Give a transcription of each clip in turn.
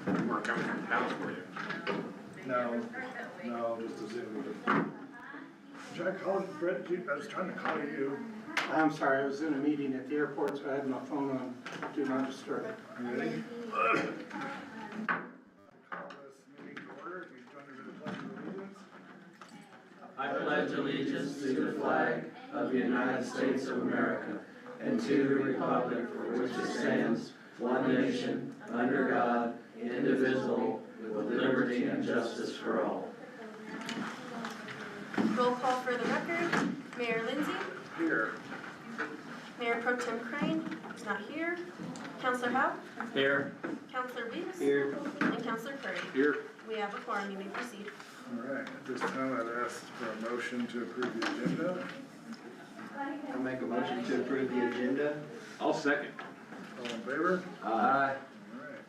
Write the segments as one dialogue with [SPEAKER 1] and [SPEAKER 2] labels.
[SPEAKER 1] We're coming from town for you.
[SPEAKER 2] No, just a Zoom. Should I call it Brett? I was trying to call you.
[SPEAKER 3] I'm sorry, I was in a meeting at the airport, so I had my phone on Do Not Disturb.
[SPEAKER 2] Are you ready? Call this meeting to order. If you join me for the pledge of allegiance.
[SPEAKER 4] I pledge allegiance to the flag of the United States of America and to the republic for which it stands, one nation, under God, indivisible, with liberty and justice for all.
[SPEAKER 5] Roll call for the record. Mayor Lindsay.
[SPEAKER 2] Here.
[SPEAKER 5] Mayor Pro Tem Crane is not here. Councilor Howe.
[SPEAKER 4] Here.
[SPEAKER 5] Councilor Weeks.
[SPEAKER 4] Here.
[SPEAKER 5] And Councilor Curry.
[SPEAKER 1] Here.
[SPEAKER 5] We have a quorum. You may proceed.
[SPEAKER 2] All right. At this time, I'd ask for a motion to approve the agenda.
[SPEAKER 4] I'll make a motion to approve the agenda.
[SPEAKER 1] I'll second.
[SPEAKER 2] All in favor?
[SPEAKER 4] Aye.
[SPEAKER 2] All right.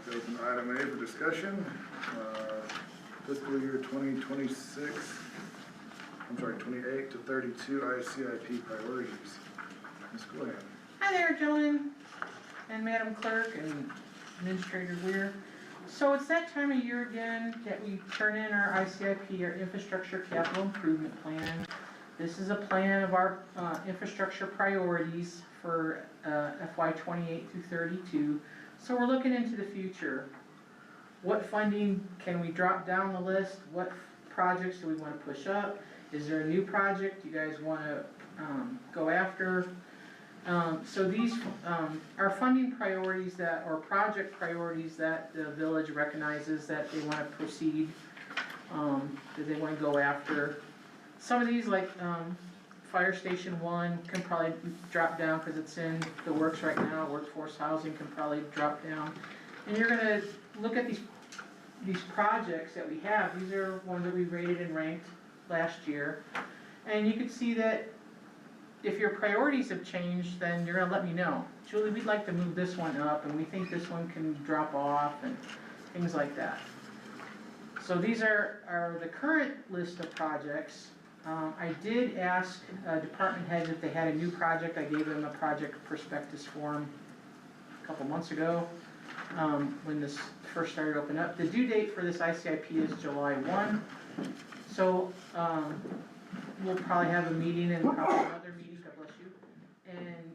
[SPEAKER 2] That goes in item A for discussion. Fiscal year 2026, I'm sorry, 28 to 32 ICIP priorities. Ms. Glenn.
[SPEAKER 6] Hi there, gentlemen, and Madam Clerk, and Administrator Weir. So it's that time of year again that we turn in our ICIP, our Infrastructure Capital Improvement Plan. This is a plan of our infrastructure priorities for FY 28 through 32. So we're looking into the future. What funding can we drop down the list? What projects do we want to push up? Is there a new project you guys want to go after? So these are funding priorities or project priorities that the village recognizes that they want to proceed, that they want to go after. Some of these, like Fire Station 1, can probably drop down because it's in the works right now. Workforce housing can probably drop down. And you're going to look at these projects that we have. These are ones that we rated and ranked last year. And you can see that if your priorities have changed, then you're going to let me know. Julie, we'd like to move this one up, and we think this one can drop off, and things like that. So these are the current list of projects. I did ask department heads if they had a new project. I gave them a project prospectus form a couple months ago when this first started opening up. The due date for this ICIP is July 1. So we'll probably have a meeting and probably another meeting, God bless you, and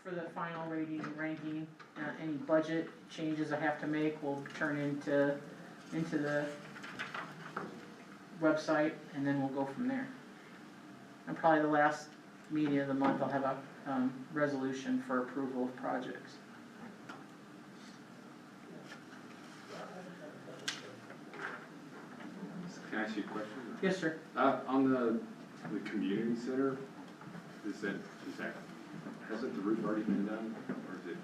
[SPEAKER 6] for the final rating and ranking, any budget changes I have to make will turn into the website, and then we'll go from there. And probably the last meeting of the month, I'll have a resolution for approval of projects.
[SPEAKER 1] Can I ask you a question?
[SPEAKER 6] Yes, sir.
[SPEAKER 1] On the community center, hasn't the roof already been done, or is it?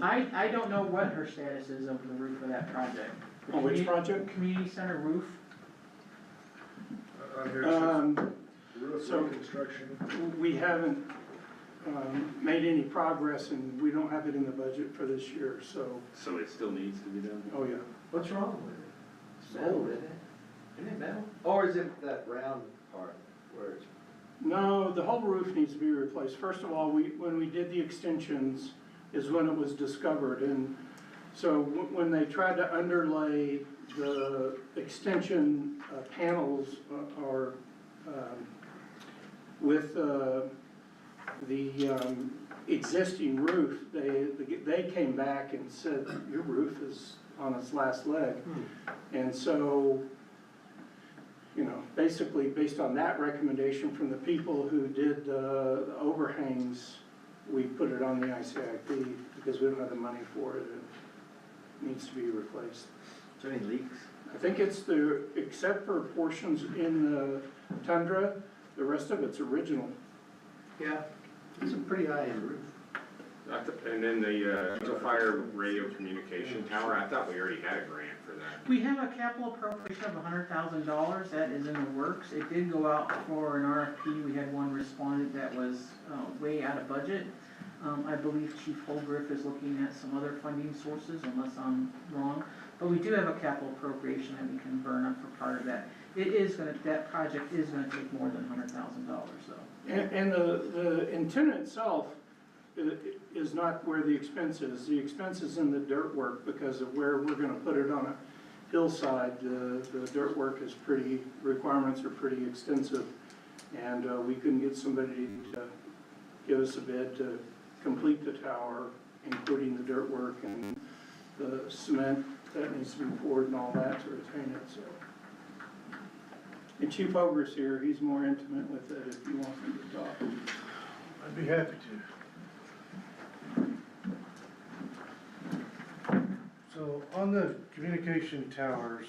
[SPEAKER 6] I don't know what her status is of the roof of that project.
[SPEAKER 3] On which project?
[SPEAKER 6] Community center roof.
[SPEAKER 2] On here it says roof
[SPEAKER 3] so-
[SPEAKER 2] reconstruction.
[SPEAKER 3] We haven't made any progress, and we don't have it in the budget for this year, so,
[SPEAKER 1] So it still needs to be done?
[SPEAKER 3] oh yeah.
[SPEAKER 4] What's wrong with it? It's metal, isn't it? Isn't it metal? Or is it that round part where it's?
[SPEAKER 3] No, the whole roof needs to be replaced. First of all, when we did the extensions is when it was discovered, and so when they tried to underlay the extension panels or with the existing roof, they came back and said, your roof is on its last leg. And so, you know, basically based on that recommendation from the people who did the overhangs, we put it on the ICIP because we don't have the money for it. It needs to be replaced.
[SPEAKER 4] Is there any leaks?
[SPEAKER 3] I think it's except for portions in the tundra, the rest of it's original.
[SPEAKER 4] Yeah. It's a pretty high-end roof.
[SPEAKER 1] And then the fire radio communication tower, I thought we already had a grant for that.
[SPEAKER 6] We have a capital appropriation of $100,000 that is in the works. It did go out for an RFP. We had one respondent that was way out of budget. I believe Chief Holgriff is looking at some other funding sources, unless I'm wrong. But we do have a capital appropriation that we can burn up for part of that. That project is gonna take more than $100,000 though.
[SPEAKER 3] And the antenna itself is not where the expense is. The expense is in the dirt work because of where we're gonna put it on a hillside. The dirt work is requirements are pretty extensive. And we couldn't get somebody to give us a bid to complete the tower, including the dirt work and the cement that needs to be poured and all that to retain it, so. And Chief Ogre's here, he's more intimate with it if you want him to talk.
[SPEAKER 7] I'd be happy to. So on the communication tower,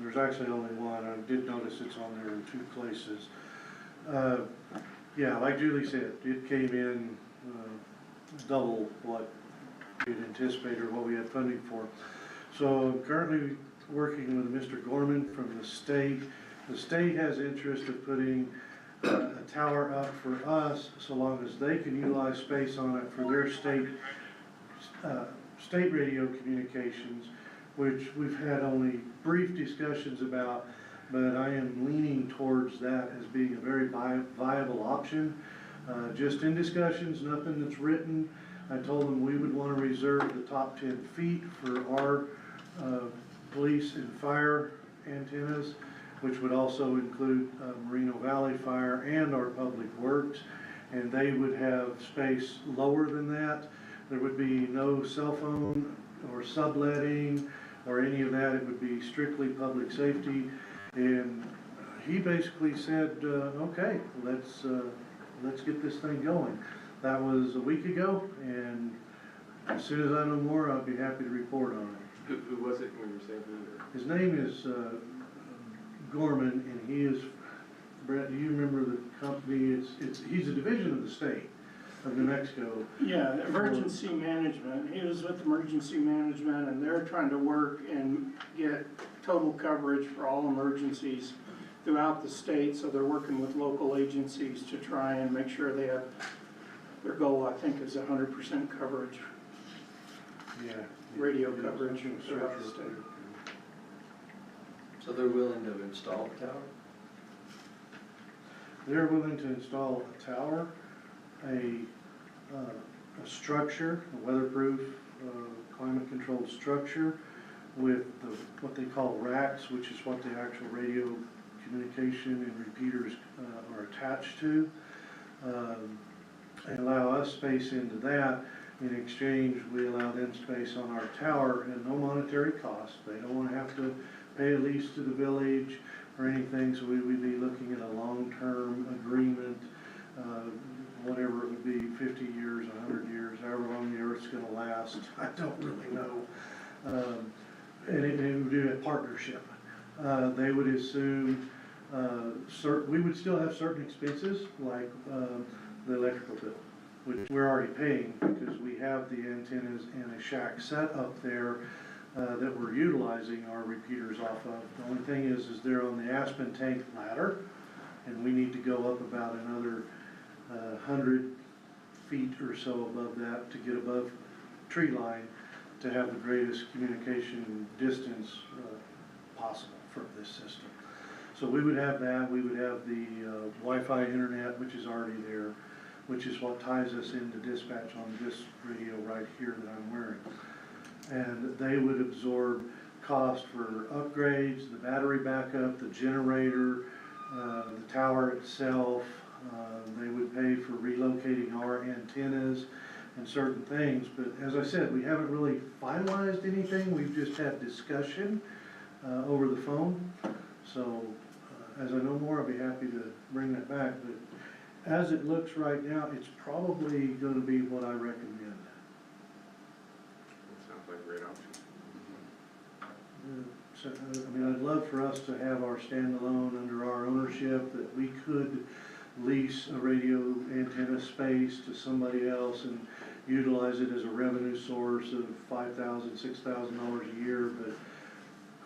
[SPEAKER 7] there's actually only one. I did notice it's on there in 2 places. Yeah, like Julie said, it came in double what we'd anticipated or what we had funding for. So I'm currently working with Mr. Gorman from the state. The state has interest of putting a tower up for us, so long as they can utilize space on it for their state radio communications, which we've had only brief discussions about, but I am leaning towards that as being a very viable option. Just in discussions, nothing that's written. I told them we would want to reserve the top 10 feet for our police and fire antennas, which would also include Moreno Valley Fire and our public works, and they would have space lower than that. There would be no cell phone or subletting or any of that. It would be strictly public safety. And he basically said, okay, let's get this thing going. That was a week ago, and as soon as I know more, I'll be happy to report on it.
[SPEAKER 1] Who was it when you were saying who?
[SPEAKER 7] His name is Gorman, and he is, Brett, do you remember the company? He's a division of the state of New Mexico.
[SPEAKER 3] Yeah, emergency management. He was with emergency management, and they're trying to work and get total coverage for all emergencies throughout the state. So they're working with local agencies to try and make sure they have, their goal, I think, is 100% coverage,
[SPEAKER 7] Yeah.
[SPEAKER 3] radio coverage throughout the state.
[SPEAKER 4] So they're willing to install the tower?
[SPEAKER 7] They're willing to install a tower, a structure, a weatherproof, climate-controlled structure with what they call racks, which is what the actual radio communication and repeaters are attached to, and allow us space into that. In exchange, we allow them space on our tower at no monetary cost. They don't want to have to pay a lease to the village or anything, so we'd be looking at a long-term agreement, whatever it would be, 50 years, 100 years, however long the Earth's gonna last, I don't really know. And it would be a partnership. They would assume, we would still have certain expenses, like the electrical bill, which we're already paying because we have the antennas and a shack set up there that we're utilizing our repeaters off of. The only thing is they're on the Aspen tank ladder, and we need to go up about another 100 feet or so above that to get above tree line to have the greatest communication distance possible for this system. So we would have that. We would have the Wi-Fi internet, which is already there, which is what ties us into dispatch on this radio right here that I'm wearing. And they would absorb cost for upgrades, the battery backup, the generator, the tower itself. They would pay for relocating our antennas and certain things. But as I said, we haven't really finalized anything. We've just had discussion over the phone. So as I know more, I'll be happy to bring that back. But as it looks right now, it's probably going to be what I recommend.
[SPEAKER 1] That sounds like a great option.
[SPEAKER 7] So, I mean, I'd love for us to have our standalone under our ownership, that we could lease a radio antenna space to somebody else and utilize it as a revenue source of $5,000, $6,000 a year, but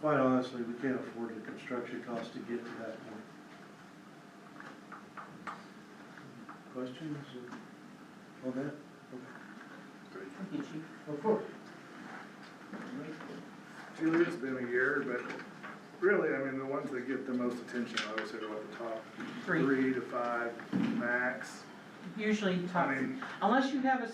[SPEAKER 7] quite honestly, we can't afford the construction cost to get to that point. Questions on that? Okay. Of course.
[SPEAKER 2] Julie, it's been a year, but really, I mean, the ones that get the most attention, obviously, are at the top 3 to 5 max.
[SPEAKER 6] usually
[SPEAKER 2] I
[SPEAKER 6] talk,
[SPEAKER 2] mean,
[SPEAKER 6] unless you have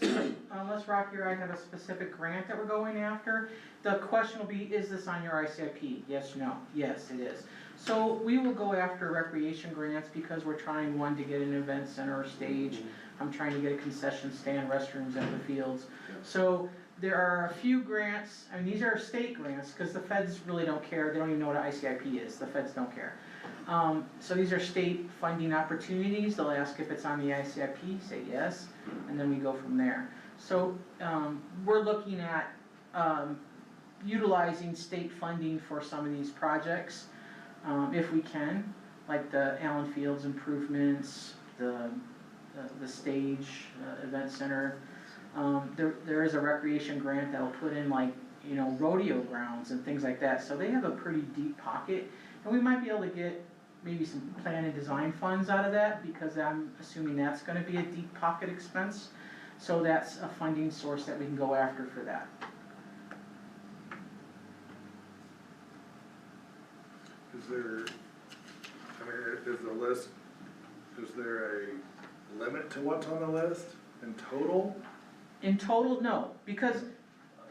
[SPEAKER 6] unless Rocky or I have a specific grant that we're going after, the question will be, is this on your ICIP? Yes, no, yes, it is. So we will go after recreation grants because we're trying, one, to get an event center or stage. I'm trying to get a concession stand, restrooms at the fields. So there are a few grants, I mean, these are state grants, because the feds really don't care, they don't even know what an ICIP is, the feds don't care. So these are state funding opportunities, they'll ask if it's on the ICIP, say yes, and then we go from there. So, we're looking at, utilizing state funding for some of these projects, if we can, like the Allen Fields improvements, the stage, event center. There is a recreation grant that'll put in like, you know, rodeo grounds and things like that, so they have a pretty deep pocket. And we might be able to get maybe some plan and design funds out of that, because I'm assuming that's gonna be a deep pocket expense. So that's a funding source that we can go after for that.
[SPEAKER 2] is there, I mean, is the list, is there a limit to what's on the list in total?
[SPEAKER 6] In total, no, because,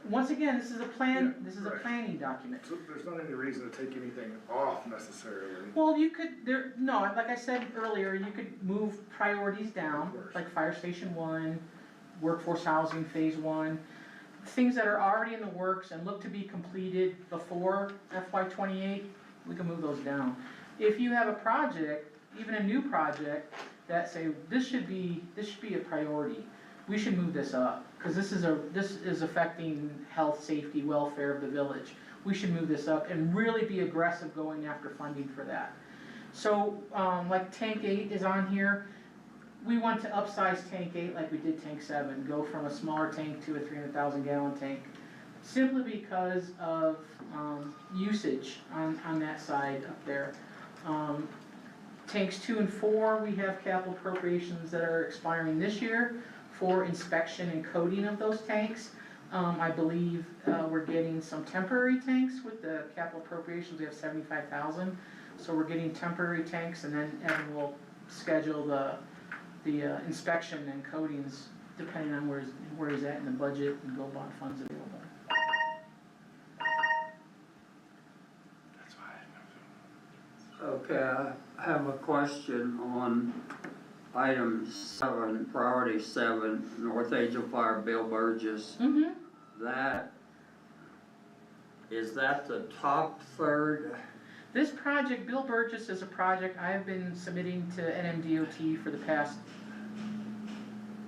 [SPEAKER 6] once again, this is a plan,
[SPEAKER 2] Yeah,
[SPEAKER 6] this is a
[SPEAKER 2] right.
[SPEAKER 6] planning document.
[SPEAKER 2] So there's not any reason to take anything off necessarily.
[SPEAKER 6] Well, you could, no, like I said earlier, you could move priorities down,
[SPEAKER 2] Of course.
[SPEAKER 6] like Fire Station 1, Workforce Housing Phase 1, things that are already in the works and look to be completed before FY28, we can move those down. If you have a project, even a new project, that say, this should be a priority, we should move this up, because this is affecting health, safety, welfare of the village. We should move this up and really be aggressive going after funding for that. So, like Tank 8 is on here, we want to upsize Tank 8 like we did Tank 7, go from a smaller tank to a 300,000 gallon tank, simply because of usage on that side up there. Tanks 2 and 4, we have capital appropriations that are expiring this year for inspection and coating of those tanks. I believe we're getting some temporary tanks with the capital appropriations, we have 75,000. So we're getting temporary tanks, and then Evan will schedule the inspection and coatings depending on where he's at in the budget and go bond funds available.
[SPEAKER 2] That's why
[SPEAKER 4] Okay, I have a question on item 7, priority 7, North Angel Fire, Bill Burgess.
[SPEAKER 6] Mm-hmm.
[SPEAKER 4] Is that the top third?
[SPEAKER 6] This project, Bill Burgess, is a project I have been submitting to NMDOT for the past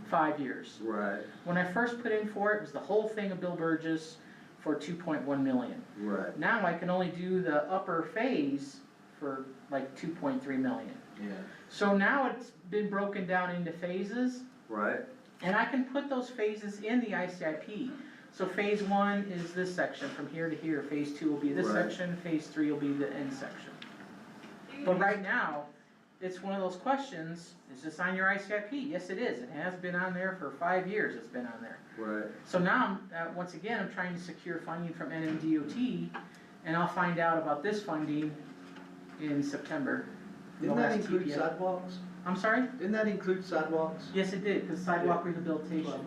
[SPEAKER 6] 5 years.
[SPEAKER 4] Right,
[SPEAKER 6] When I first put in for it, it was the whole thing of Bill Burgess for 2.1 million.
[SPEAKER 4] right,
[SPEAKER 6] Now I can only do the upper phase for like 2.3 million.
[SPEAKER 4] yeah,
[SPEAKER 6] So now it's been broken down into phases,
[SPEAKER 4] right,
[SPEAKER 6] and I can put those phases in the ICIP. So phase 1 is this section from here to here, phase 2 will be this
[SPEAKER 4] Right.
[SPEAKER 6] section, phase 3 will be the end section. But right now, it's one of those questions, is this on your ICIP? Yes, it is, it has been on there for 5 years, it's been on there.
[SPEAKER 4] right.
[SPEAKER 6] So now, once again, I'm trying to secure funding from NMDOT, and I'll find out about this funding in September. the
[SPEAKER 8] Didn't that
[SPEAKER 6] last
[SPEAKER 8] include
[SPEAKER 6] TPM.
[SPEAKER 8] sidewalks?
[SPEAKER 6] I'm sorry?
[SPEAKER 8] Didn't that include sidewalks?
[SPEAKER 6] Yes, it did, because sidewalk rehabilitation.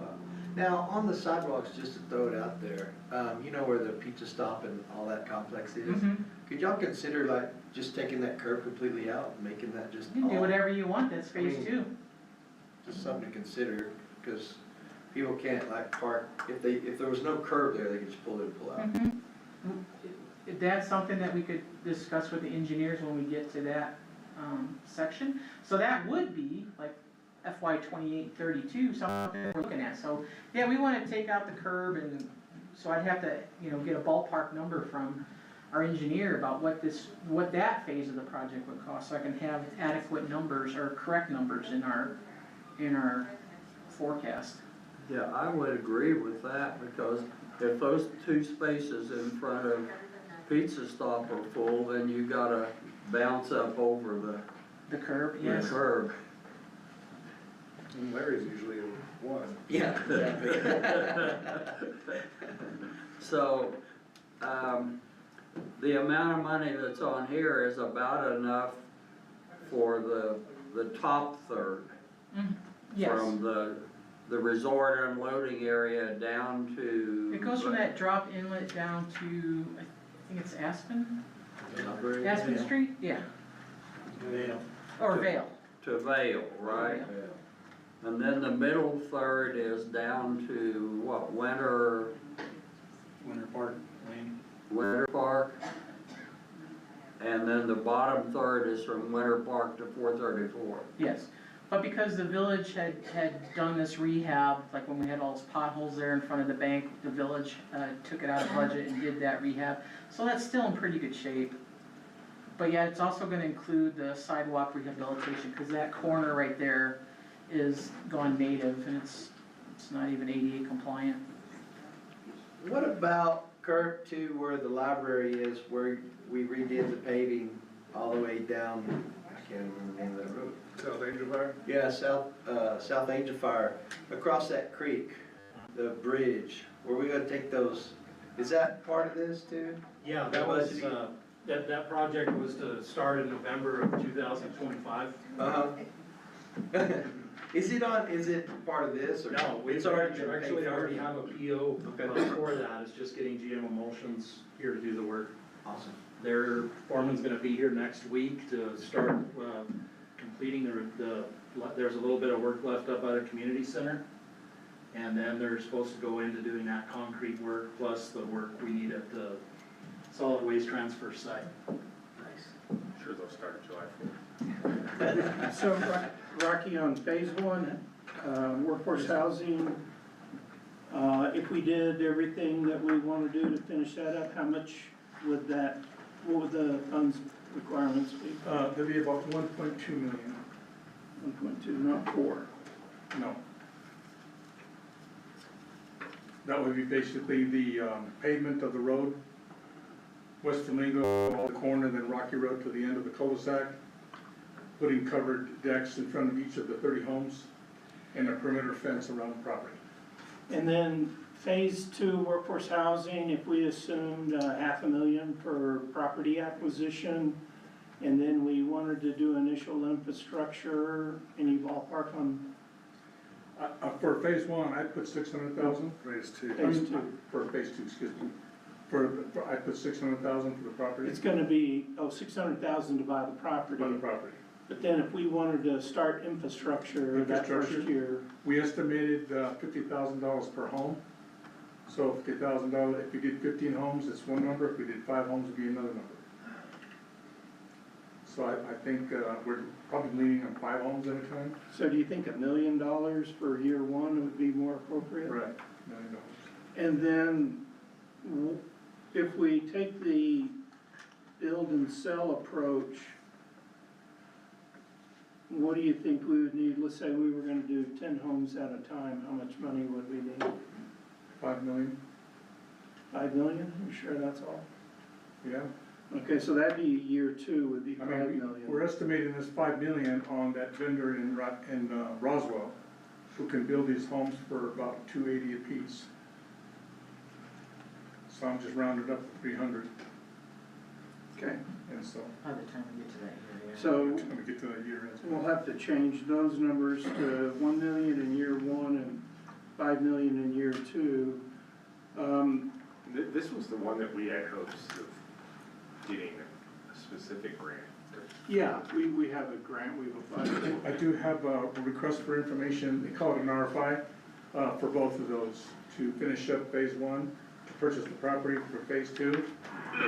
[SPEAKER 8] Now, on the sidewalks, just to throw it out there, you know where the pizza stop and all that complex is?
[SPEAKER 6] Mhm.
[SPEAKER 8] Could y'all consider like just taking that curb completely out, and making that just
[SPEAKER 6] You can do
[SPEAKER 8] all-
[SPEAKER 6] whatever you want, that's phase
[SPEAKER 8] I mean,
[SPEAKER 6] 2.
[SPEAKER 8] just something to consider, because people can't like park, if there was no curb there, they could just pull in and pull out.
[SPEAKER 6] Mhm. That's something that we could discuss with the engineers when we get to that section. So that would be like FY 28-32, something we're looking at. So, yeah, we want to take out the curb, and so I'd have to, get a ballpark number from our engineer about what that phase of the project would cost, so I can have adequate numbers or correct numbers in our forecast.
[SPEAKER 4] Yeah, I would agree with that, because if those 2 spaces in front of Pizza Stop are full, then you gotta bounce up over
[SPEAKER 6] The curb,
[SPEAKER 4] the
[SPEAKER 6] yes.
[SPEAKER 4] curb.
[SPEAKER 2] And Larry's usually one.
[SPEAKER 8] Yeah, exactly.
[SPEAKER 4] So, the amount of money that's on here is about enough for the top third.
[SPEAKER 6] Yes.
[SPEAKER 4] From the resort unloading area down to.
[SPEAKER 6] It goes from that drop inlet down to, I think it's Aspen? Aspen Street? Yeah. Or Vale.
[SPEAKER 4] To Vale, right? And then the middle third is down to what, Winter Park Lane? Winter Park. And then the bottom third is from Winter Park to 434.
[SPEAKER 6] Yes, but because the village had done this rehab, like when we had all those potholes there in front of the bank, the village took it out of budget and did that rehab. So that's still in pretty good shape. But yeah, it's also gonna include the sidewalk rehabilitation, cause that corner right there is gone native and it's not even ADA compliant.
[SPEAKER 8] What about Kurt to where the library is, where we redid the paving all the way down, I can't remember the name of that road.
[SPEAKER 2] South Angel Fire?
[SPEAKER 8] Yeah, South Angel Fire, across that creek, the bridge, where we gonna take those, is that part of this too?
[SPEAKER 9] Yeah, that was, that project was to start in November of 2025.
[SPEAKER 8] Uh-huh. Is it part of this or?
[SPEAKER 9] No,
[SPEAKER 8] It's
[SPEAKER 9] we
[SPEAKER 8] already been paid
[SPEAKER 9] actually
[SPEAKER 8] for?
[SPEAKER 9] already have a PO
[SPEAKER 8] Okay.
[SPEAKER 9] for that, it's just getting GM Emulsions here to do the work.
[SPEAKER 8] Awesome.
[SPEAKER 9] Their foreman's gonna be here next week to start, completing there's a little bit of work left up at the community center. And then they're supposed to go into doing that concrete work plus the work we need at the solid waste transfer site.
[SPEAKER 1] I'm sure they'll start July 4th.
[SPEAKER 3] So, Rocky, on phase one, workforce housing, if we did everything that we want to do to finish that up, how much would what would the funds requirements be?
[SPEAKER 2] That'd be about 1.2 million.
[SPEAKER 3] 1.2, not 4.
[SPEAKER 10] No. That would be basically the pavement of the road, West Flamingo, all the corner, then Rocky Road to the end of the cul-de-sac, putting covered decks in front of each of the 30 homes, and a perimeter fence around the property.
[SPEAKER 3] And then phase 2 workforce housing, if we assumed $500,000 for property acquisition, and then we wanted to do initial infrastructure, any ballpark on
[SPEAKER 10] For phase one, I put 600,000.
[SPEAKER 2] Phase 2.
[SPEAKER 3] phase 2?
[SPEAKER 10] For phase two, excuse me. I put 600,000 for the property.
[SPEAKER 3] It's gonna be, 600,000 to buy the property.
[SPEAKER 10] For the property.
[SPEAKER 3] But then if we wanted to start infrastructure that first
[SPEAKER 10] Infrastructure?
[SPEAKER 3] year,
[SPEAKER 10] We estimated $50,000 per home. So $50,000, if we did 15 homes, it's one number. If we did 5 homes, it'd be another number. So I think we're probably leaning on 5 homes at a time.
[SPEAKER 3] so do you think $1 million for year one would be more appropriate?
[SPEAKER 10] Right, $1 million.
[SPEAKER 3] And then, if we take the build and sell approach, what do you think we would need? Let's say we were gonna do 10 homes at a time, how much money would we need?
[SPEAKER 10] $5 million,
[SPEAKER 3] 5 million? You sure that's all?
[SPEAKER 10] yeah.
[SPEAKER 3] Okay, so that'd be year 2 would be
[SPEAKER 10] I
[SPEAKER 3] 5
[SPEAKER 10] mean, we're
[SPEAKER 3] million.
[SPEAKER 10] estimating this $5 million on that vendor in Roswell, who can build these homes for about $280 apiece. So I'm just rounded up to 300,
[SPEAKER 3] Okay,
[SPEAKER 10] and so
[SPEAKER 6] By the time we get to that area.
[SPEAKER 3] so
[SPEAKER 10] we're gonna get to that year.
[SPEAKER 3] we'll have to change those numbers to 1 million in year 1 and 5 million in year 2.
[SPEAKER 1] This was the one that we had hopes of getting a specific grant.
[SPEAKER 3] Yeah, we have a grant we've applied for.
[SPEAKER 10] I do have a request for information, they call it an RFI, for both of those, to finish up phase 1, to purchase the property for phase 2,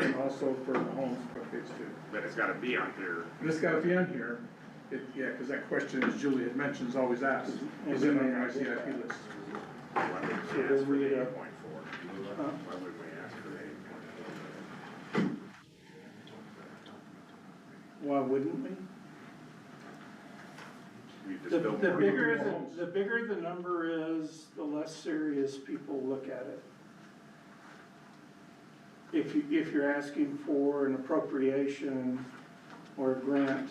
[SPEAKER 10] and also for the homes for phase 2.
[SPEAKER 1] But it's gotta be on here.
[SPEAKER 10] And this gotta be on here, yeah, because that question, as Julie had mentioned, is always asked, is it on your ICIP list?
[SPEAKER 1] Why would we
[SPEAKER 3] So
[SPEAKER 1] ask
[SPEAKER 3] then
[SPEAKER 1] for
[SPEAKER 3] we,
[SPEAKER 1] the 8.4?
[SPEAKER 3] Huh?
[SPEAKER 1] Why would we ask for the 8.4?
[SPEAKER 3] Why wouldn't we?
[SPEAKER 1] We just
[SPEAKER 3] The
[SPEAKER 1] built
[SPEAKER 3] the
[SPEAKER 1] more
[SPEAKER 3] bigger,
[SPEAKER 1] homes.
[SPEAKER 3] the bigger the number is, the less serious people look at it. If you're asking for an appropriation or a grant,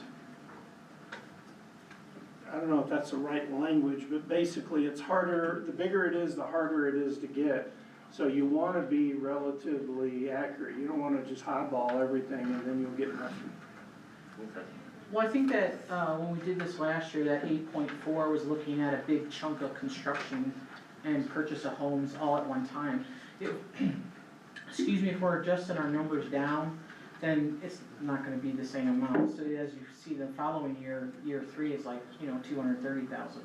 [SPEAKER 3] I don't know if that's the right language, but basically it's harder, the bigger it is, the harder it is to get. So you wanna be relatively accurate, you don't wanna just highball everything and then you'll get nothing.
[SPEAKER 1] Okay.
[SPEAKER 6] Well, I think that, when we did this last year, that 8.4 was looking at a big chunk of construction and purchase of homes all at one time. Excuse me, if we're adjusting our numbers down, then it's not gonna be the same amount. So as you see, the following year, year 3 is like, 230,000.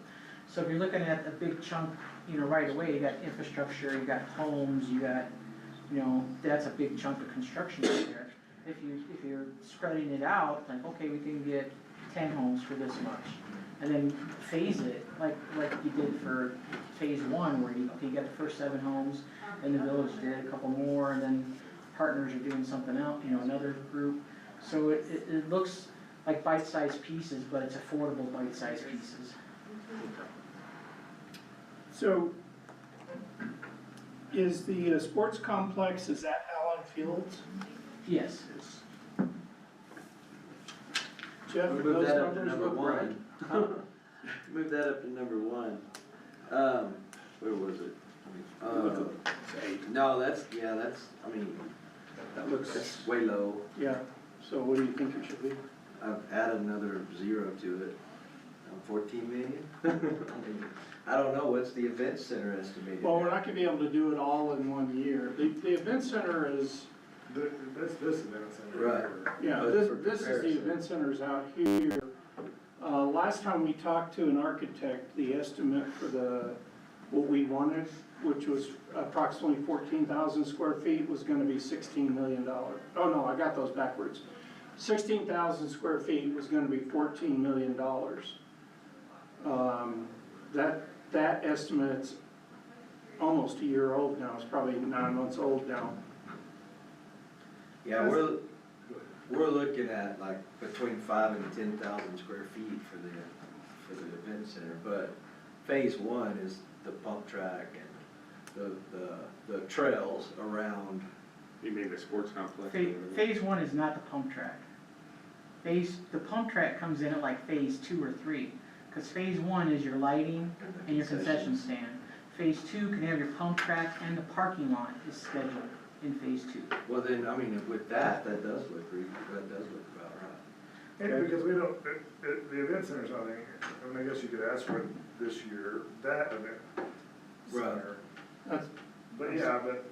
[SPEAKER 6] So if you're looking at a big chunk, right away, you got infrastructure, you got homes, you got, that's a big chunk of construction right there. If you're spreading it out, like, okay, we can get 10 homes for this much, and then phase it, like you did for phase 1, where you got the first 7 homes, and the village did a couple more, and then partners are doing something else, another group. So it looks like bite-sized pieces, but it's affordable bite-sized pieces.
[SPEAKER 3] So, is the sports complex, is that Allen Fields?
[SPEAKER 6] Yes.
[SPEAKER 3] Jeff, are
[SPEAKER 8] Move
[SPEAKER 3] those
[SPEAKER 8] that up to
[SPEAKER 3] numbers
[SPEAKER 8] number
[SPEAKER 3] look right?
[SPEAKER 8] 1. Move that up to number 1. Where was it? No, that's,
[SPEAKER 3] That looks,
[SPEAKER 8] that's way low.
[SPEAKER 3] yeah, so what do you think it should be?
[SPEAKER 8] I've added another 0 to it. 14 million? I don't know, what's the event center estimated?
[SPEAKER 3] Well, we're not gonna be able to do it all in 1 year. The event center is,
[SPEAKER 2] That's this event center.
[SPEAKER 8] Right.
[SPEAKER 3] yeah,
[SPEAKER 8] But
[SPEAKER 3] this
[SPEAKER 8] for
[SPEAKER 3] is the
[SPEAKER 8] comparison.
[SPEAKER 3] event center's out here. Last time we talked to an architect, the estimate for what we wanted, which was approximately 14,000 square feet, was gonna be $16 million. Oh, no, I got those backwards. 16,000 square feet was gonna be $14 million. That estimate's almost a year old now, it's probably 9 months old now.
[SPEAKER 8] Yeah, we're looking at like between 5,000 and 10,000 square feet for the event center, but phase 1 is the pump track and the trails around.
[SPEAKER 1] You mean the sports complex?
[SPEAKER 6] Phase 1 is not the pump track. The pump track comes in at like phase 2 or 3, because phase 1 is your lighting and your concession stand. Phase 2 can have your pump track, and the parking lot is scheduled in phase 2.
[SPEAKER 8] Well then, with that does look about right.
[SPEAKER 2] And because we don't, the event center's not in, I guess you could ask for it this year, that event center.
[SPEAKER 3] That's-
[SPEAKER 2] But yeah, but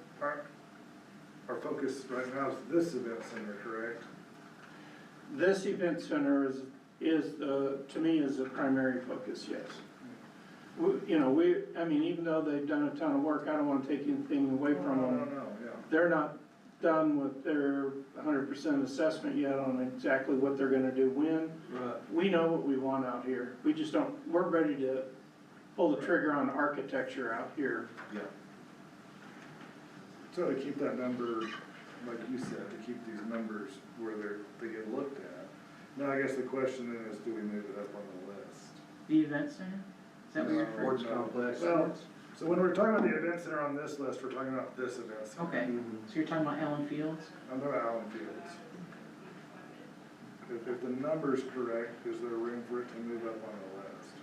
[SPEAKER 2] our focus right now is this event center, correct?
[SPEAKER 3] This event center to me, is the primary focus, yes. Even though they've done a ton of work, I don't wanna take anything away from them.
[SPEAKER 2] No, yeah.
[SPEAKER 3] They're not done with their 100% assessment yet on exactly what they're gonna do when.
[SPEAKER 8] Right.
[SPEAKER 3] We know what we want out here. We just we're ready to pull the trigger on architecture out here.
[SPEAKER 8] Yeah.
[SPEAKER 2] So to keep that number, like you said, to keep these numbers where they get looked at. Now, I guess the question then is, do we move it up on the list?
[SPEAKER 6] The event center? Is that what you're referring
[SPEAKER 8] Sports
[SPEAKER 6] to?
[SPEAKER 8] complex.
[SPEAKER 2] Well, so when we're talking about the event center on this list, we're talking about this event center.
[SPEAKER 6] Okay, so you're talking about Allen Fields?
[SPEAKER 2] I'm talking about Allen Fields. If the number's correct, is there room for it to move up on the list?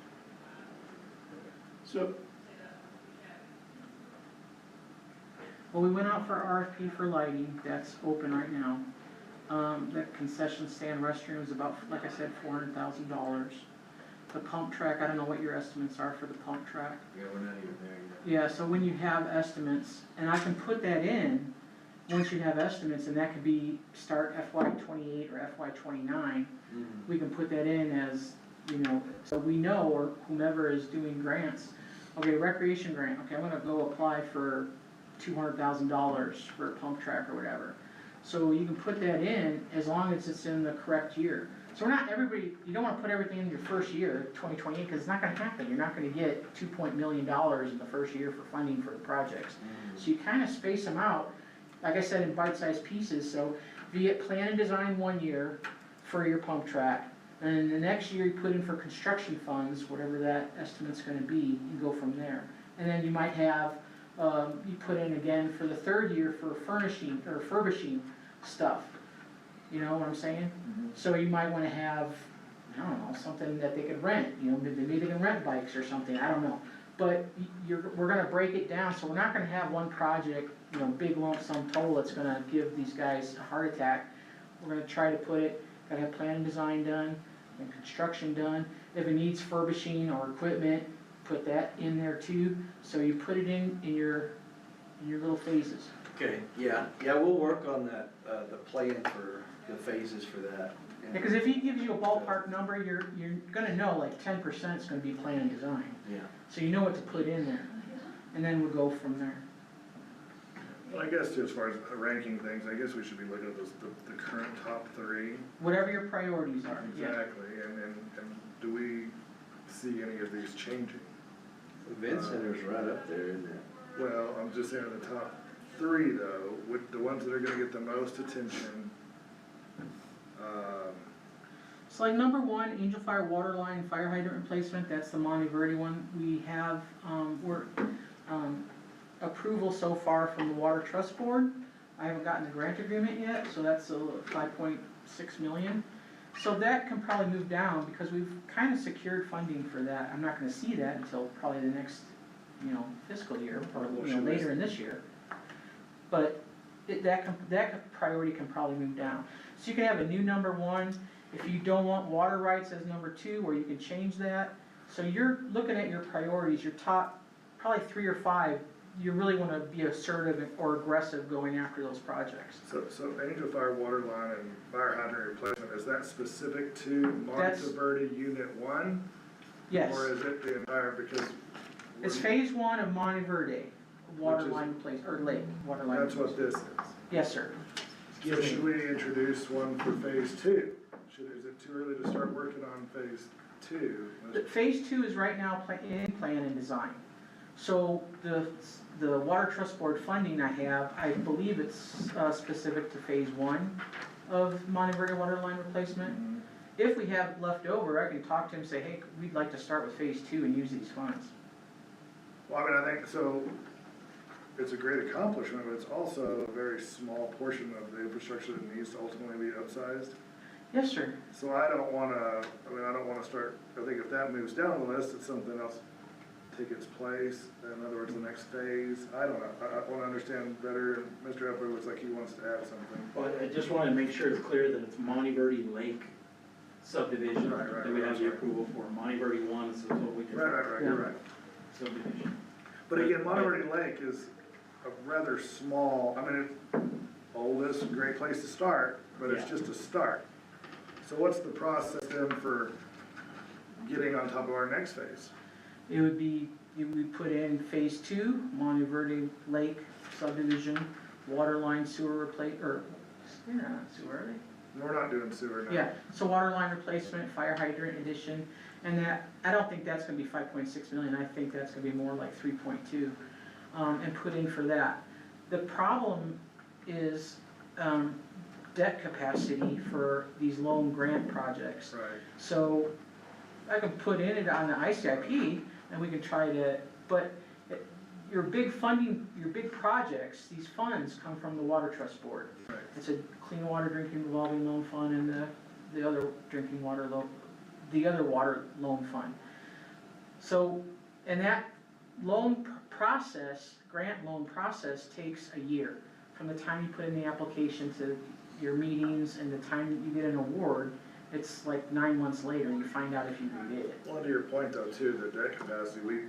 [SPEAKER 3] So,
[SPEAKER 6] Well, we went out for RFP for lighting, that's open right now. The concession stand restroom is about, like I said, $400,000. The pump track, I don't know what your estimates are for the pump track.
[SPEAKER 8] Yeah, we're not even there yet.
[SPEAKER 6] Yeah, so when you have estimates, and I can put that in, once you have estimates, and that could be start FY '28 or FY '29, we can put that in as, so we know, or whomever is doing grants, okay, recreation grant, okay, I'm gonna go apply for $200,000 for a pump track or whatever. So you can put that in as long as it's in the correct year. So we're not you don't wanna put everything in your first year, 2028, because it's not gonna happen. You're not gonna get $2 million in the first year for funding for the projects. So you kinda space them out, like I said, in bite-sized pieces. So if you get plan and design 1 year for your pump track, and then the next year you put in for construction funds, whatever that estimate's gonna be, and go from there. And then you might have, you put in again for the 3rd year for furnishing or refurbishing stuff. You know what I'm saying? So you might wanna have, I don't know, something that they could rent, maybe they can rent bikes or something, I don't know. But we're gonna break it down, so we're not gonna have one project, big lump sum total that's gonna give these guys a heart attack. We're gonna try to gotta have plan and design done, and construction done. If it needs furbishing or equipment, put that in there too. So you put it in your little phases.
[SPEAKER 8] Okay, yeah, we'll work on that, the plan for the phases for that.
[SPEAKER 6] Because if he gives you a ballpark number, you're gonna know like 10% is gonna be plan and design.
[SPEAKER 8] Yeah.
[SPEAKER 6] So you know what to put in there, and then we'll go from there.
[SPEAKER 2] Well, I guess as far as ranking things, I guess we should be looking at the current top three.
[SPEAKER 6] Whatever your priorities are, yeah.
[SPEAKER 2] Exactly, and do we see any of these changing?
[SPEAKER 8] The event center's right up there, isn't it?
[SPEAKER 2] Well, I'm just saying the top three though, with the ones that are gonna get the most attention.
[SPEAKER 6] So like number one, Angel Fire water line, fire hydrant replacement, that's the Monteverde one. We have, approval so far from the Water Trust Board. I haven't gotten the grant agreement yet, so that's a 5.6 million. So that can probably move down because we've kind of secured funding for that. I'm not gonna see that until probably the next, fiscal year, or, later in this year. But that priority can probably move down. So you can have a new number one. If you don't want water rights as number two, or you can change that. So you're looking at your priorities, your top, probably 3 or 5, you really wanna be assertive or aggressive going after those projects.
[SPEAKER 2] So Angel Fire water line and fire hydrant replacement, is that specific to Monteverde Unit 1?
[SPEAKER 6] Yes,
[SPEAKER 2] Or is it the entire, because?
[SPEAKER 6] it's phase 1 of Monteverde, water
[SPEAKER 2] Which is-
[SPEAKER 6] line replacement, or lake, water line.
[SPEAKER 2] That's what this is.
[SPEAKER 6] Yes, sir.
[SPEAKER 2] So should we introduce one for phase 2? Is it too early to start working on phase 2?
[SPEAKER 6] Phase 2 is right now in plan and design. So the Water Trust Board funding I have, I believe it's specific to phase 1 of Monteverde water line replacement. If we have left over, I can talk to him and say, hey, we'd like to start with phase 2 and use these funds.
[SPEAKER 2] Well, I think so. It's a great accomplishment, but it's also a very small portion of the infrastructure that needs to ultimately be upsized.
[SPEAKER 6] Yes, sir.
[SPEAKER 2] So I don't wanna start, I think if that moves down the list, it's something else take its place. In other words, the next phase, I don't know, I wanna understand better. Mr. Epler looks like he wants to add something.
[SPEAKER 9] Well, I just wanna make sure it's clear that it's Monteverde Lake subdivision
[SPEAKER 2] Right,
[SPEAKER 9] that we have the approval for. Monteverde 1 is what we just.
[SPEAKER 2] Right, you're right.
[SPEAKER 9] Subdivision.
[SPEAKER 2] But again, Monteverde Lake is a rather small, I mean, it's oldest, great place to start, but it's
[SPEAKER 9] Yeah.
[SPEAKER 2] just a start. So what's the process then for getting on top of our next phase?
[SPEAKER 6] It would be, we put in phase 2, Monteverde Lake subdivision, water line sewer they're not sewer, are they?
[SPEAKER 2] We're not doing sewer now.
[SPEAKER 6] Yeah, so water line replacement, fire hydrant addition, and that, I don't think that's gonna be 5.6 million, I think that's gonna be more like 3.2, and put in for that. The problem is, debt capacity for these loan grant projects.
[SPEAKER 2] Right.
[SPEAKER 6] So I can put in it on the ICIP and we can try to, but your big funding, your big projects, these funds come from the Water Trust Board.
[SPEAKER 2] Right.
[SPEAKER 6] It's a clean water drinking revolving loan fund and the other drinking water the other water loan fund. So, and that loan process, grant loan process takes a year. From the time you put in the application to your meetings and the time you get an award, it's like 9 months later and you find out if you redid it.
[SPEAKER 2] Well, to your point though, too, the debt capacity, we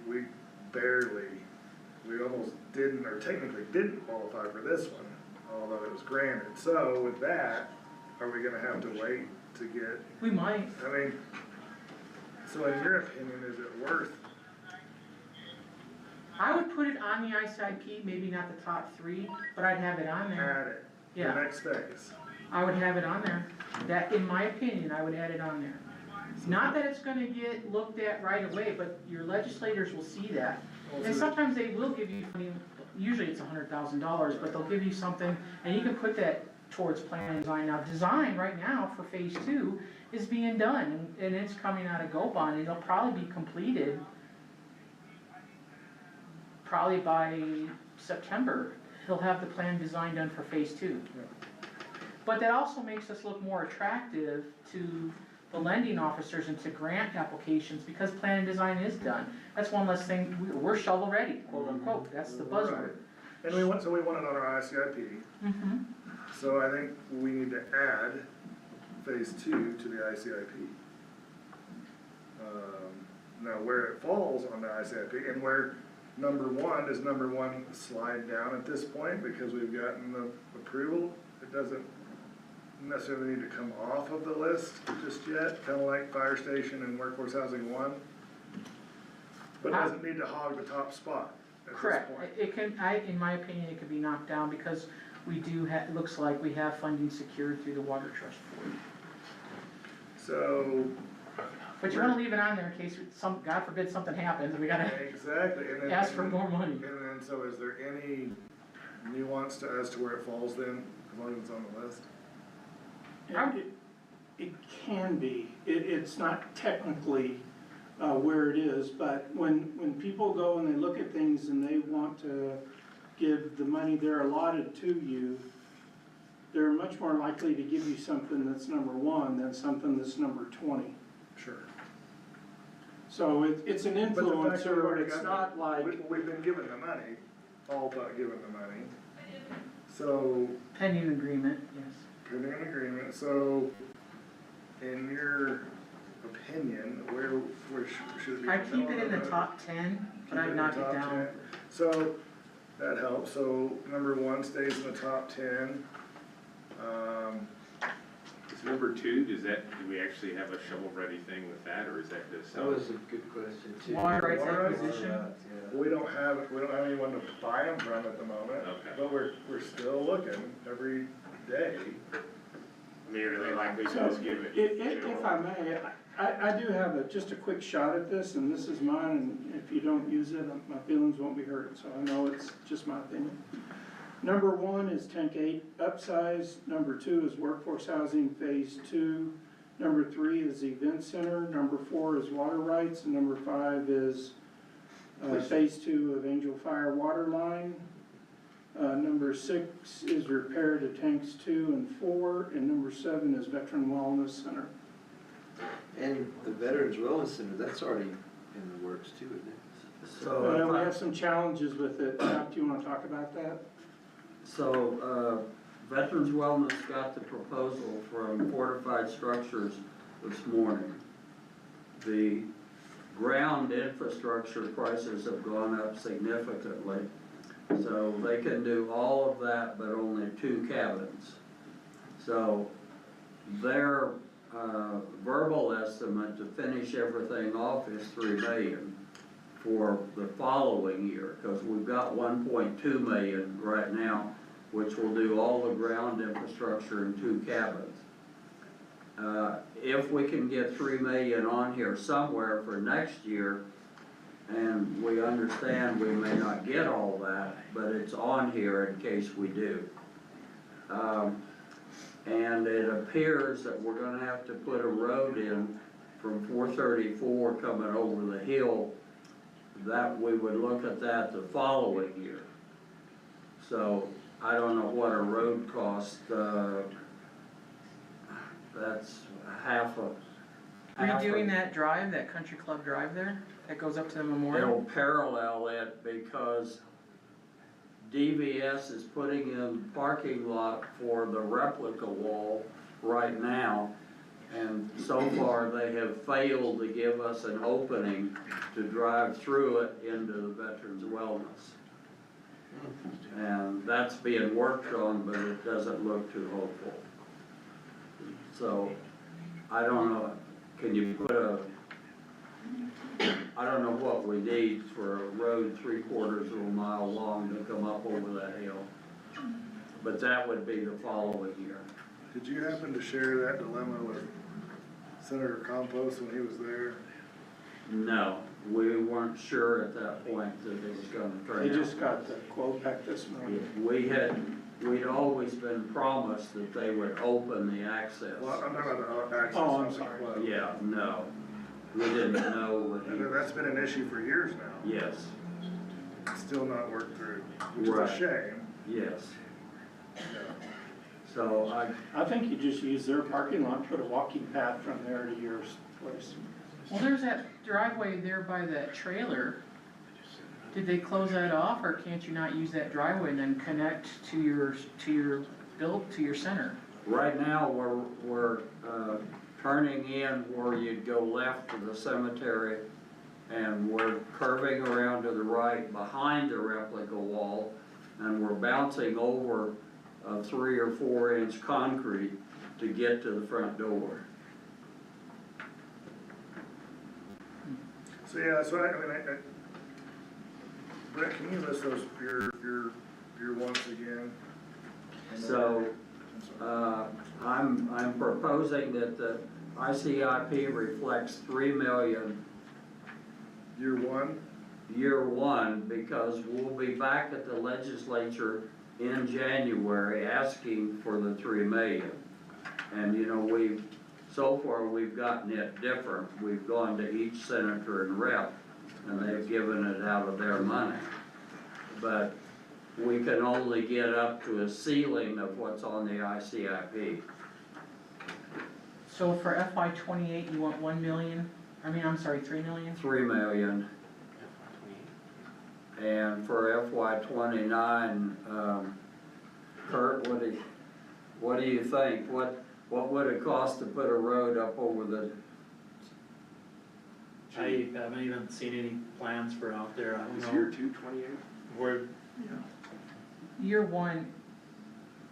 [SPEAKER 2] almost didn't, or technically didn't qualify for this one, although it was granted. So with that, are we gonna have to wait to get,
[SPEAKER 6] We might.
[SPEAKER 2] I mean, so in your opinion, is it worth?
[SPEAKER 6] I would put it on the ICIP, maybe not the top 3, but I'd have it on there.
[SPEAKER 2] Add it, the
[SPEAKER 6] Yeah,
[SPEAKER 2] next phase.
[SPEAKER 6] I would have it on there. That, in my opinion, I would add it on there. Not that it's gonna get looked at right away, but your legislators will see that. And sometimes they will give you, usually it's $100,000, but they'll give you something, and you can put that towards plan and design. Now, design right now for phase 2 is being done, and it's coming out of GoBond, and it'll probably be completed probably by September. He'll have the plan design done for phase 2. But that also makes us look more attractive to the lending officers and to grant applications because plan and design is done. That's one less thing, we're shovel ready, quote unquote, that's the buzzword.
[SPEAKER 2] And we want it on our ICIP,
[SPEAKER 6] Mm-hmm.
[SPEAKER 2] so I think we need to add phase 2 to the ICIP. Now, where it falls on the ICIP and where number one slide down at this point because we've gotten the approval, it doesn't necessarily need to come off of the list just yet, kinda like fire station and workforce housing 1. But it doesn't need to hog the top spot at this
[SPEAKER 6] Correct,
[SPEAKER 2] point.
[SPEAKER 6] it can, in my opinion, it could be knocked down because we do it looks like we have funding secured through the water trust board.
[SPEAKER 2] So,
[SPEAKER 6] But you wanna leave it on there in case God forbid something happens, we gotta
[SPEAKER 2] exactly, and then.
[SPEAKER 6] ask for more money.
[SPEAKER 2] And then, so is there any nuance as to where it falls then, as long as it's on the list?
[SPEAKER 3] It can be, it's not technically where it is, but when people go and they look at things and they want to give the money they're allotted to you, they're much more likely to give you something that's number 1 than something that's number 20.
[SPEAKER 2] Sure.
[SPEAKER 3] So it's an
[SPEAKER 2] But the fact we've
[SPEAKER 3] influencer,
[SPEAKER 2] already
[SPEAKER 3] it's
[SPEAKER 2] got
[SPEAKER 3] not like,
[SPEAKER 2] We've been given the money, all but given the money. So,
[SPEAKER 6] Pending agreement, yes.
[SPEAKER 2] pending an agreement, so in your opinion, where should it be?
[SPEAKER 6] I keep it in the top 10, but I knock it down.
[SPEAKER 2] So, that helps, so number 1 stays in the top 10.
[SPEAKER 1] Is number 2, do we actually have a shovel-ready thing with that, or is that just?
[SPEAKER 8] That was a good question too.
[SPEAKER 6] Water rights
[SPEAKER 2] Water rights?
[SPEAKER 6] acquisition.
[SPEAKER 8] Yeah.
[SPEAKER 2] We don't have anyone to buy them from at the moment,
[SPEAKER 1] Okay.
[SPEAKER 2] but we're still looking every day.
[SPEAKER 1] I mean, are they likely to
[SPEAKER 3] so,
[SPEAKER 1] just give it?
[SPEAKER 3] if I may, I do have just a quick shot at this, and this is mine, and if you don't use it, my feelings won't be hurt, so I know it's just my opinion. Number 1 is Tank 8 upsize, number 2 is workforce housing phase 2, number 3 is event center, number 4 is water rights, and number 5 is phase 2 of Angel Fire water line. Number 6 is repair to tanks 2 and 4, and number 7 is veteran wellness center.
[SPEAKER 8] And the Veterans Wellness Center, that's already in the works too, isn't it?
[SPEAKER 4] So,
[SPEAKER 3] We have some challenges with it. Doc, do you wanna talk about that?
[SPEAKER 4] Veterans Wellness got the proposal from Fortified Structures this morning. The ground infrastructure prices have gone up significantly. So they can do all of that, but only 2 cabins. So their verbal estimate to finish everything off is $3 million for the following year, because we've got 1.2 million right now, which will do all the ground infrastructure in 2 cabins. If we can get 3 million on here somewhere for next year, and we understand we may not get all that, but it's on here in case we do. And it appears that we're gonna have to put a road in from 434 coming over the hill, that we would look at that the following year. So I don't know what a road cost, that's half a.
[SPEAKER 6] Redoing that drive, that country club drive there, that goes up to the memorial?
[SPEAKER 4] It'll parallel it because DVS is putting in parking lot for the replica wall right now. And so far, they have failed to give us an opening to drive through it into the Veterans Wellness. And that's being worked on, but it doesn't look too hopeful. So, I don't know, can you put I don't know what we need for a road 3/4 of a mile long to come up over that hill. But that would be the following year.
[SPEAKER 2] Did you happen to share that dilemma with Senator Campos when he was there?
[SPEAKER 4] No, we weren't sure at that point that it was gonna turn out.
[SPEAKER 3] They just got the quote back this morning.
[SPEAKER 4] We'd always been promised that they would open the access.
[SPEAKER 2] Well, I'm talking about the access.
[SPEAKER 3] Oh, I'm
[SPEAKER 2] of the
[SPEAKER 3] sorry.
[SPEAKER 2] club.
[SPEAKER 4] Yeah, no, we didn't know what
[SPEAKER 2] And that's been an issue for years now.
[SPEAKER 4] yes,
[SPEAKER 2] It's still not worked through, which is a
[SPEAKER 4] Right.
[SPEAKER 2] shame.
[SPEAKER 4] yes.
[SPEAKER 2] Yeah.
[SPEAKER 4] So
[SPEAKER 3] I think you just use their parking lot, put a walking path from there to your place.
[SPEAKER 6] Well, there's that driveway there by that trailer. Did they close that off, or can't you not use that driveway and then connect to your center?
[SPEAKER 4] right now, we're turning in where you'd go left to the cemetery, and we're curving around to the right behind the replica wall, and we're bouncing over a 3 or 4 inch concrete to get to the front door.
[SPEAKER 2] So, yeah, so I Brett, can you list those, your wants again?
[SPEAKER 4] So,
[SPEAKER 2] I'm sorry.
[SPEAKER 4] I'm proposing that the ICIP reflects 3 million
[SPEAKER 2] Year one?
[SPEAKER 4] year one, because we'll be back at the legislature in January asking for the 3 million. And you know, so far we've gotten it different. We've gone to each senator and rep, and they've given it out of their money. But we can only get up to a ceiling of what's on the ICIP.
[SPEAKER 6] So for FY '28, you want 1 million, I'm sorry, 3 million?
[SPEAKER 4] 3 million. And for FY '29, Kurt, what do you think? What would it cost to put a road up over the?
[SPEAKER 9] I haven't even seen any plans for out there, I
[SPEAKER 1] Is
[SPEAKER 9] don't
[SPEAKER 1] year
[SPEAKER 9] know.
[SPEAKER 1] 2 28?
[SPEAKER 9] We're,
[SPEAKER 6] Year one,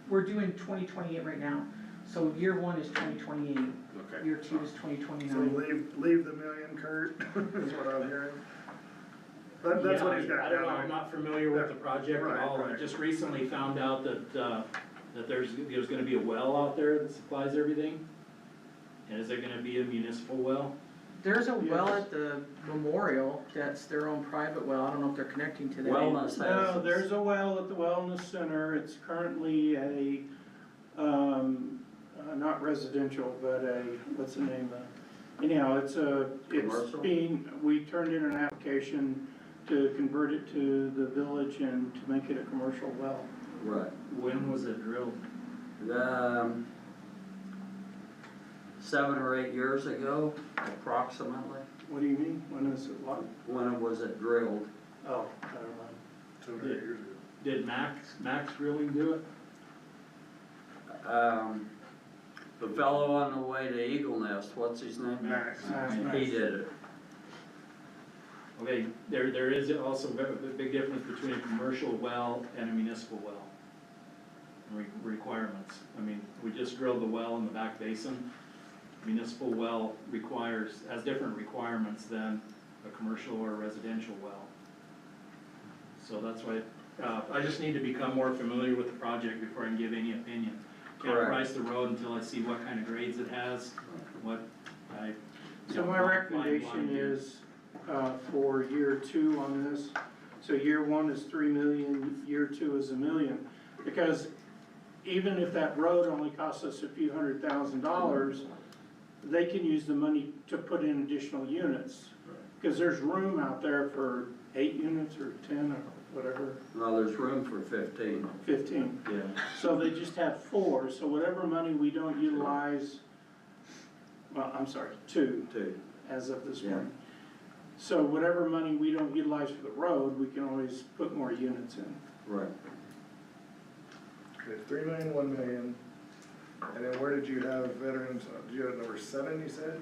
[SPEAKER 6] we're doing 2028 right now, so year one is 2028,
[SPEAKER 1] Okay.
[SPEAKER 6] year two is
[SPEAKER 2] So
[SPEAKER 6] 2029.
[SPEAKER 2] leave the million, Kurt, is what I'm hearing. That's what he's got
[SPEAKER 9] I don't know,
[SPEAKER 2] down
[SPEAKER 9] I'm
[SPEAKER 2] there.
[SPEAKER 9] not familiar with the project
[SPEAKER 2] Right,
[SPEAKER 9] at all. I
[SPEAKER 2] right.
[SPEAKER 9] just recently found out that there's gonna be a well out there that supplies everything. And is there gonna be a municipal well?
[SPEAKER 6] There's a well at the memorial, that's their own private well, I don't know if they're connecting to that.
[SPEAKER 4] Wellness has.
[SPEAKER 3] No, there's a well at the Wellness Center. It's currently a, not residential, but what's the name of? Anyhow, it's
[SPEAKER 4] Commercial?
[SPEAKER 3] we turned in an application to convert it to the village and to make it a commercial well.
[SPEAKER 4] Right.
[SPEAKER 9] When was it drilled?
[SPEAKER 4] 7 or 8 years ago, approximately.
[SPEAKER 3] What do you mean? When is it what?
[SPEAKER 4] When was it drilled?
[SPEAKER 3] Oh, I don't know.
[SPEAKER 2] 7 or 8 years ago.
[SPEAKER 9] Did Max Drilling do it?
[SPEAKER 4] The fellow on the way to Eagle Nest, what's his name?
[SPEAKER 2] Max.
[SPEAKER 4] He did it.
[SPEAKER 9] Okay, there is also a big difference between a commercial well and a municipal well. Requirements. We just drilled the well in the back basin. Municipal well has different requirements than a commercial or residential well. So that's why, I just need to become more familiar with the project before I can give any opinion. Can't
[SPEAKER 4] Correct.
[SPEAKER 9] price the road until I see what kind of grades it has,
[SPEAKER 3] So my recommendation is, for year two on this, so year one is 3 million, year two is $1 million. Because even if that road only costs us a few $100,000, they can use the money to put in additional units. Because there's room out there for 8 units or 10 or whatever,
[SPEAKER 4] Well, there's room for 15.
[SPEAKER 3] 15.
[SPEAKER 4] Yeah.
[SPEAKER 3] So they just have 4, so whatever money we don't utilize, well, I'm sorry, 2
[SPEAKER 4] Two.
[SPEAKER 3] as of this
[SPEAKER 4] Yeah.
[SPEAKER 3] morning. So whatever money we don't utilize for the road, we can always put more units in.
[SPEAKER 4] Right.
[SPEAKER 2] Okay, 3 million, 1 million. And then where did you have veterans, did you have number 7, you said?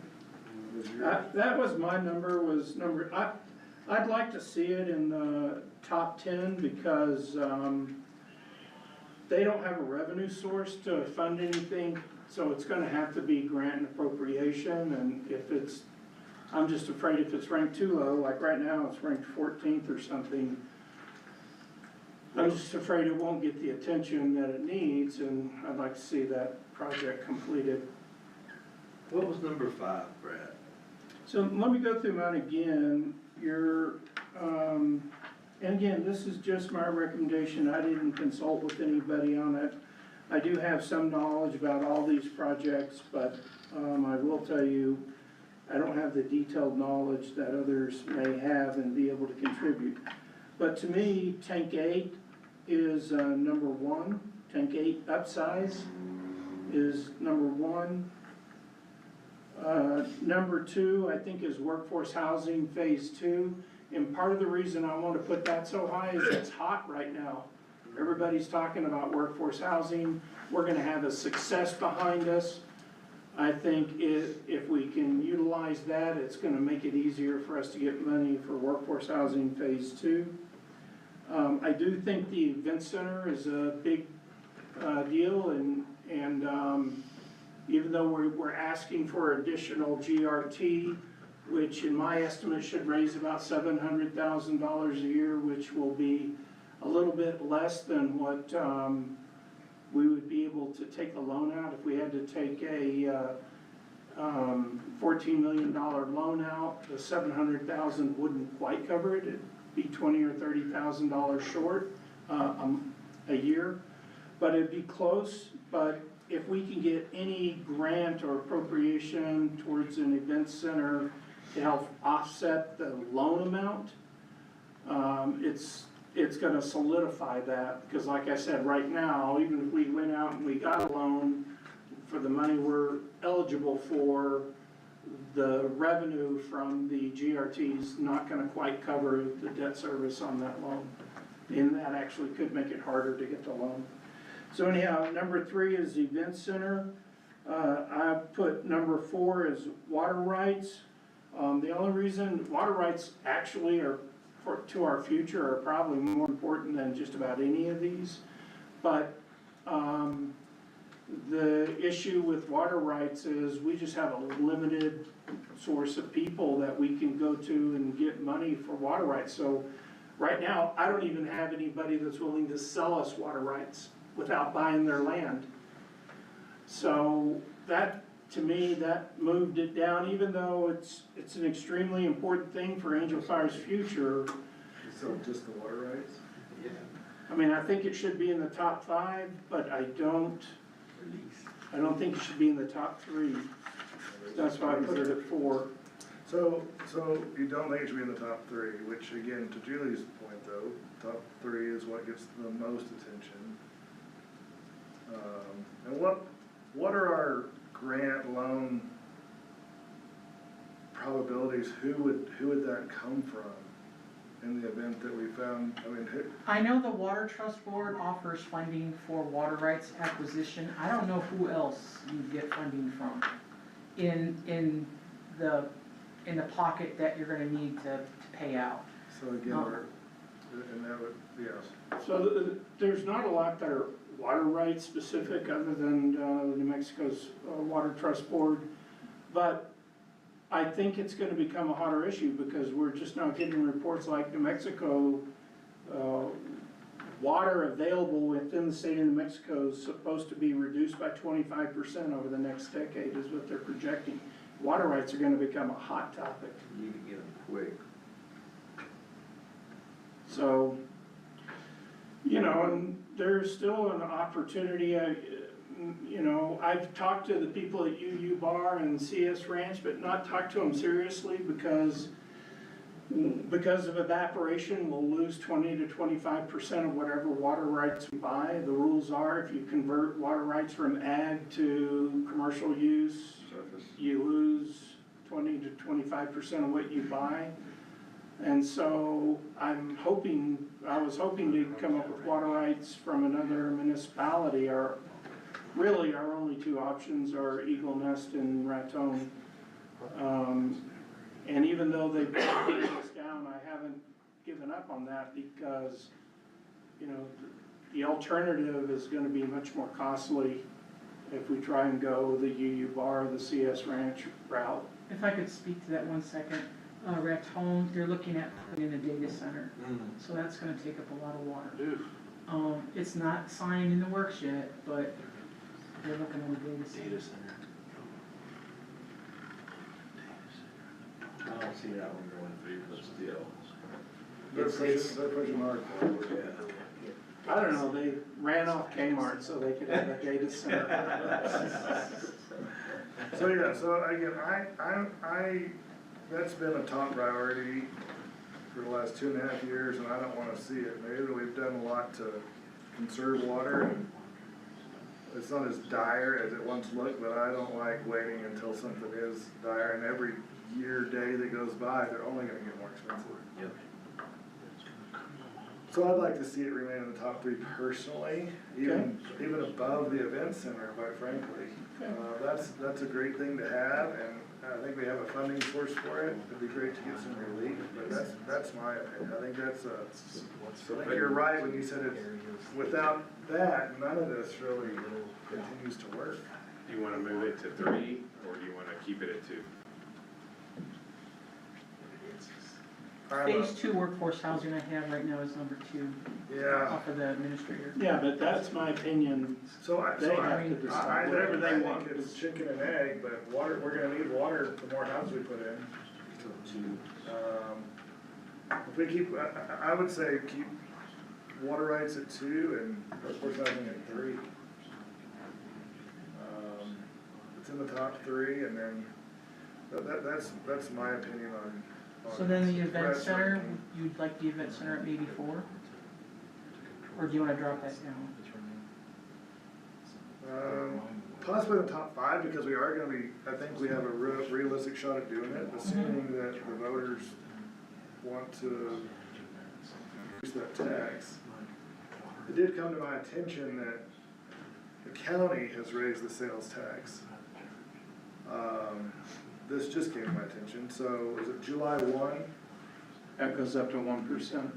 [SPEAKER 2] Was your-
[SPEAKER 3] That was my number, I'd like to see it in the top 10 because, they don't have a revenue source to fund anything, so it's gonna have to be grant and appropriation, and I'm just afraid if it's ranked too low, like right now, it's ranked 14th or something, I'm just afraid it won't get the attention that it needs, and I'd like to see that project completed.
[SPEAKER 8] What was number 5, Brad?
[SPEAKER 3] So let me go through mine again. And again, this is just my recommendation. I didn't consult with anybody on it. I do have some knowledge about all these projects, but I will tell you, I don't have the detailed knowledge that others may have and be able to contribute. But to me, tank 8 is number 1. Tank 8 upsize is number 1. Number 2, I think, is workforce housing phase 2. And part of the reason I want to put that so high is it's hot right now. Everybody's talking about workforce housing. We're gonna have a success behind us. I think if we can utilize that, it's gonna make it easier for us to get money for workforce housing phase 2. I do think the event center is a big, deal, and even though we're asking for additional GRT, which in my estimate should raise about $700,000 a year, which will be a little bit less than what, we would be able to take a loan out. If we had to take a $14 million loan out, the $700,000 wouldn't quite cover it. It'd be $20,000 or $30,000 short a year, but it'd be close. But if we can get any grant or appropriation towards an event center to help offset the loan amount, it's gonna solidify that, because like I said, right now, even if we went out and we got a loan for the money we're eligible for, the revenue from the GRT's not gonna quite cover the debt service on that loan. And that actually could make it harder to get the loan. So anyhow, number 3 is the event center. I put number 4 as water rights. The only reason water rights actually are to our future are probably more important than just about any of these. But the issue with water rights is we just have a limited source of people that we can go to and get money for water rights. So right now, I don't even have anybody that's willing to sell us water rights without buying their land. So that, to me, that moved it down, even though it's an extremely important thing for Angel Fire's future.
[SPEAKER 2] So just the water rights?
[SPEAKER 8] Yeah.
[SPEAKER 3] I mean, I think it should be in the top 5, but I don't think it should be in the top 3. That's why I put it at 4.
[SPEAKER 2] So you don't think it should be in the top 3, which again, to Julie's point though, top 3 is what gets the most attention. And what are our grant loan probabilities? Who would that come from in the event that we found, I mean,
[SPEAKER 6] I know the Water Trust Board offers funding for water rights acquisition. I don't know who else you get funding from in the pocket that you're gonna need to pay out.
[SPEAKER 2] so again, and that would, yes.
[SPEAKER 3] So there's not a lot that are water rights specific other than New Mexico's Water Trust Board. But I think it's gonna become a hotter issue because we're just now getting reports like New Mexico, water available within the state of New Mexico is supposed to be reduced by 25% over the next decade is what they're projecting. Water rights are gonna become a hot topic.
[SPEAKER 8] You need to get them quick.
[SPEAKER 3] So, you know, and there's still an opportunity, you know, I've talked to the people at UU Bar and CS Ranch, but not talked to them seriously because of evaporation, we'll lose 20 to 25% of whatever water rights we buy. The rules are if you convert water rights from ag to commercial use,
[SPEAKER 8] Surface.
[SPEAKER 3] you lose 20 to 25% of what you buy. And so I was hoping to come up with water rights from another municipality. Really, our only 2 options are Eagle Nest and Raton. And even though they've been taking us down, I haven't given up on that because, you know, the alternative is gonna be much more costly if we try and go the UU Bar or the CS Ranch route.
[SPEAKER 6] If I could speak to that 1 second. Raton, they're looking at putting in a data center, so that's gonna take up a lot of water. It's not signed in the works yet, but they're looking at a data center.
[SPEAKER 8] I don't see that one going through, but still.
[SPEAKER 2] They're pushing hard for it.
[SPEAKER 8] Yeah.
[SPEAKER 3] I don't know, they ran off Kmart so they could have a data center.
[SPEAKER 2] So yeah, so again, that's been a top priority for the last 2.5 years, and I don't wanna see it. Maybe we've done a lot to conserve water, and it's not as dire as it once looked, but I don't like waiting until something is dire, and every day that goes by, they're only gonna get more expensive.
[SPEAKER 8] Yep.
[SPEAKER 2] So I'd like to see it remain in the top three personally, even above the event center, quite frankly. That's a great thing to have, and I think we have a funding source for it. It'd be great to get some relief, but that's my opinion. I think I think you're right when you said it's, without that, none of this really continues to work.
[SPEAKER 1] Do you wanna move it to 3, or do you wanna keep it at 2?
[SPEAKER 6] Phase 2 workforce housing I have right now is number 2,
[SPEAKER 2] Yeah,
[SPEAKER 6] off of the administrator.
[SPEAKER 3] Yeah, but that's my opinion.
[SPEAKER 2] so
[SPEAKER 3] They have to decide whatever they
[SPEAKER 2] I
[SPEAKER 3] want.
[SPEAKER 2] think it's chicken and egg, but water, we're gonna need water the more houses we put in. If we keep, I would say keep water rights at 2 and workforce housing at 3. It's in the top 3, and then, that's my opinion on.
[SPEAKER 6] So then the event
[SPEAKER 2] rest
[SPEAKER 6] center,
[SPEAKER 2] ranking.
[SPEAKER 6] you'd like the event center at maybe 4? Or do you wanna drop that down?
[SPEAKER 2] Possibly the top 5, because we are gonna be, I think we have a realistic shot at doing it, assuming that the voters want to increase that tax. It did come to my attention that the county has raised the sales tax. This just came to my attention, so is it July 1?
[SPEAKER 3] That goes up to 1%.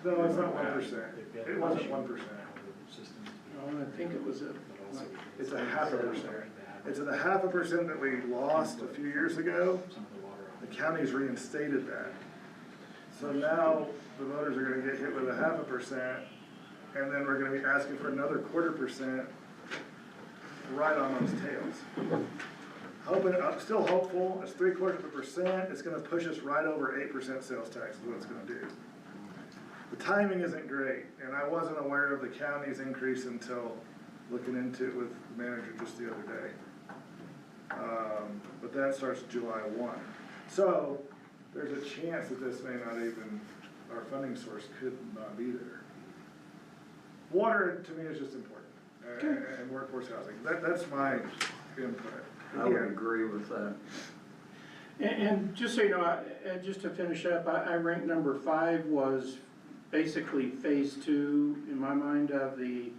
[SPEAKER 2] No, it's not 1%. It wasn't 1%.
[SPEAKER 3] Oh, I think it was
[SPEAKER 2] It's a 0.5%. It's a 0.5% that we lost a few years ago. The county's reinstated that. So now the voters are gonna get hit with a 0.5%, and then we're gonna be asking for another 1/4% right on those tails. I'm still hopeful, it's 0.75%, it's gonna push us right over 8% sales tax is what it's gonna do. The timing isn't great, and I wasn't aware of the county's increase until looking into it with the manager just the other day. But that starts July 1. So, there's a chance that this may not even, our funding source could not be there. Water, to me, is just important, and workforce housing, that's my input.
[SPEAKER 4] I would agree with that.
[SPEAKER 3] And just so you know, just to finish up, I ranked number 5 was basically phase 2 in my mind of the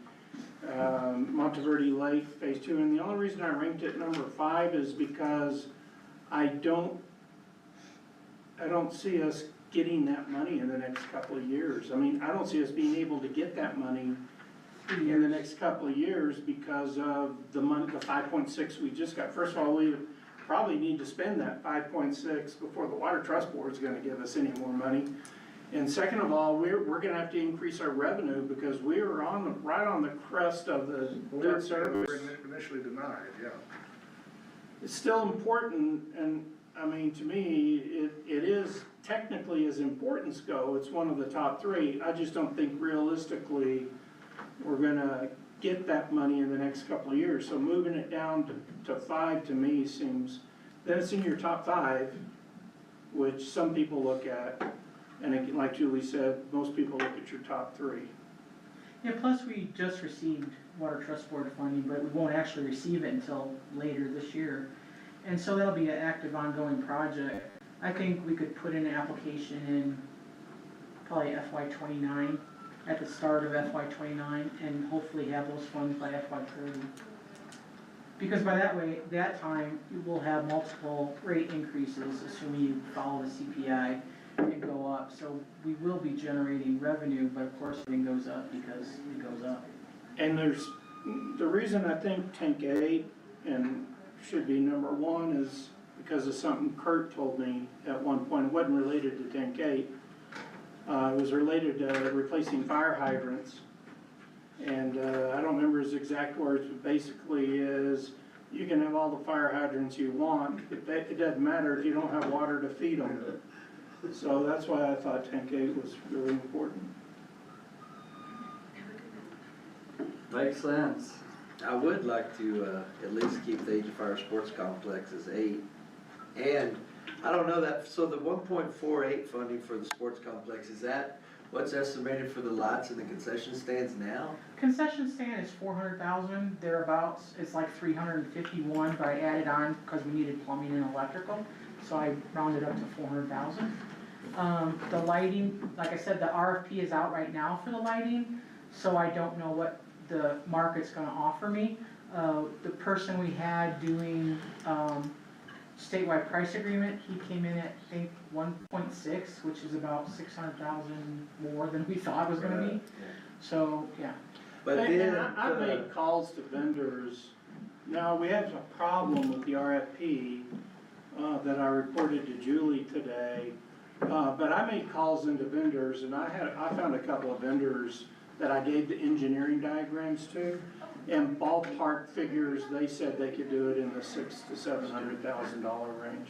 [SPEAKER 3] Monteverde Lake phase 2. And the only reason I ranked it number 5 is because I don't see us getting that money in the next couple of years. I mean, I don't see us being able to get that money in the next couple of years because of the money, the 5.6 we just got. First of all, we probably need to spend that 5.6 before the Water Trust Board's gonna give us any more money. And second of all, we're gonna have to increase our revenue because we are right on the crest of the debt service.
[SPEAKER 2] We were initially denied, yeah.
[SPEAKER 3] It's still important, and I mean, to me, it is technically as importance go, it's one of the top 3. I just don't think realistically we're gonna get that money in the next couple of years. So moving it down to 5 to me seems, then it's in your top 5, which some people look at. And it, like Julie said, most people look at your top 3.
[SPEAKER 6] Yeah, plus we just received Water Trust Board funding, but we won't actually receive it until later this year. And so that'll be an active ongoing project. I think we could put in an application in probably FY29, at the start of FY29, and hopefully have those funds by FY30. Because by that time, we'll have multiple rate increases, assuming you follow the CPI, and go up. So we will be generating revenue, but of course everything goes up because it goes up.
[SPEAKER 3] And there's, the reason I think tank A and should be number 1 is because of something Kurt told me at one point. It wasn't related to tank A. It was related to replacing fire hydrants. And I don't remember his exact words, but basically is, you can have all the fire hydrants you want, it doesn't matter if you don't have water to feed them. So that's why I thought tank A was really important.
[SPEAKER 4] Makes sense.
[SPEAKER 8] I would like to, at least keep the Age of Fire Sports Complex as 8. And, I don't know that, so the 1.48 funding for the sports complex, is that what's estimated for the lots and the concession stands now?
[SPEAKER 6] Concession stand is 400,000, thereabouts. It's like 351, but I added on because we needed plumbing and electrical. So I rounded up to 400,000. The lighting, like I said, the RFP is out right now for the lighting, so I don't know what the market's gonna offer me. The person we had doing, statewide price agreement, he came in at, I think, 1.6, which is about 600,000 more than we thought it was gonna be, so, yeah.
[SPEAKER 8] But
[SPEAKER 3] And
[SPEAKER 8] then,
[SPEAKER 3] I've made calls to vendors. Now, we have a problem with the RFP, that I reported to Julie today. But I made calls into vendors, and I found a couple of vendors that I gave the engineering diagrams to. And ballpark figures, they said they could do it in the $600,000 to $700,000 range.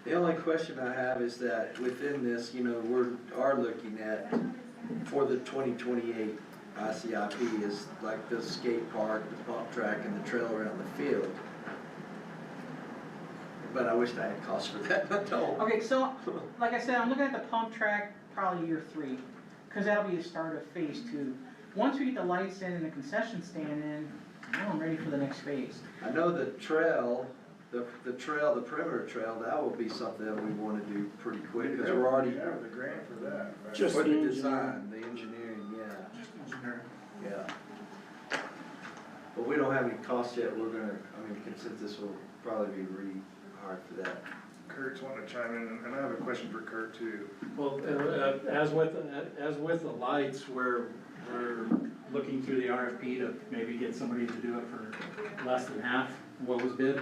[SPEAKER 8] the only question I have is that within this, you know, are looking at, for the 2028 ICIP is like the skate park, the pump track, and the trail around the field. But I wish I had costs for that, but don't.
[SPEAKER 6] Okay, so, like I said, I'm looking at the pump track probably year 3, cause that'll be the start of phase 2. Once we get the lights in and the concession stand in, now I'm ready for the next phase.
[SPEAKER 8] I know the trail, the perimeter trail, that will be something that we wanna do pretty quick, because we're already,
[SPEAKER 2] Yeah, the grant for that, right?
[SPEAKER 3] Just
[SPEAKER 8] for
[SPEAKER 3] the
[SPEAKER 8] the
[SPEAKER 3] engineering.
[SPEAKER 8] design, the engineering, yeah,
[SPEAKER 10] Just engineering.
[SPEAKER 8] yeah. But we don't have any costs yet, we're gonna, I mean, consensus will probably be hard for that.
[SPEAKER 2] Kurt's wanting to chime in, and I have a question for Kurt too.
[SPEAKER 9] Well, as with the lights, we're looking through the RFP to maybe get somebody to do it for less than half what was bid.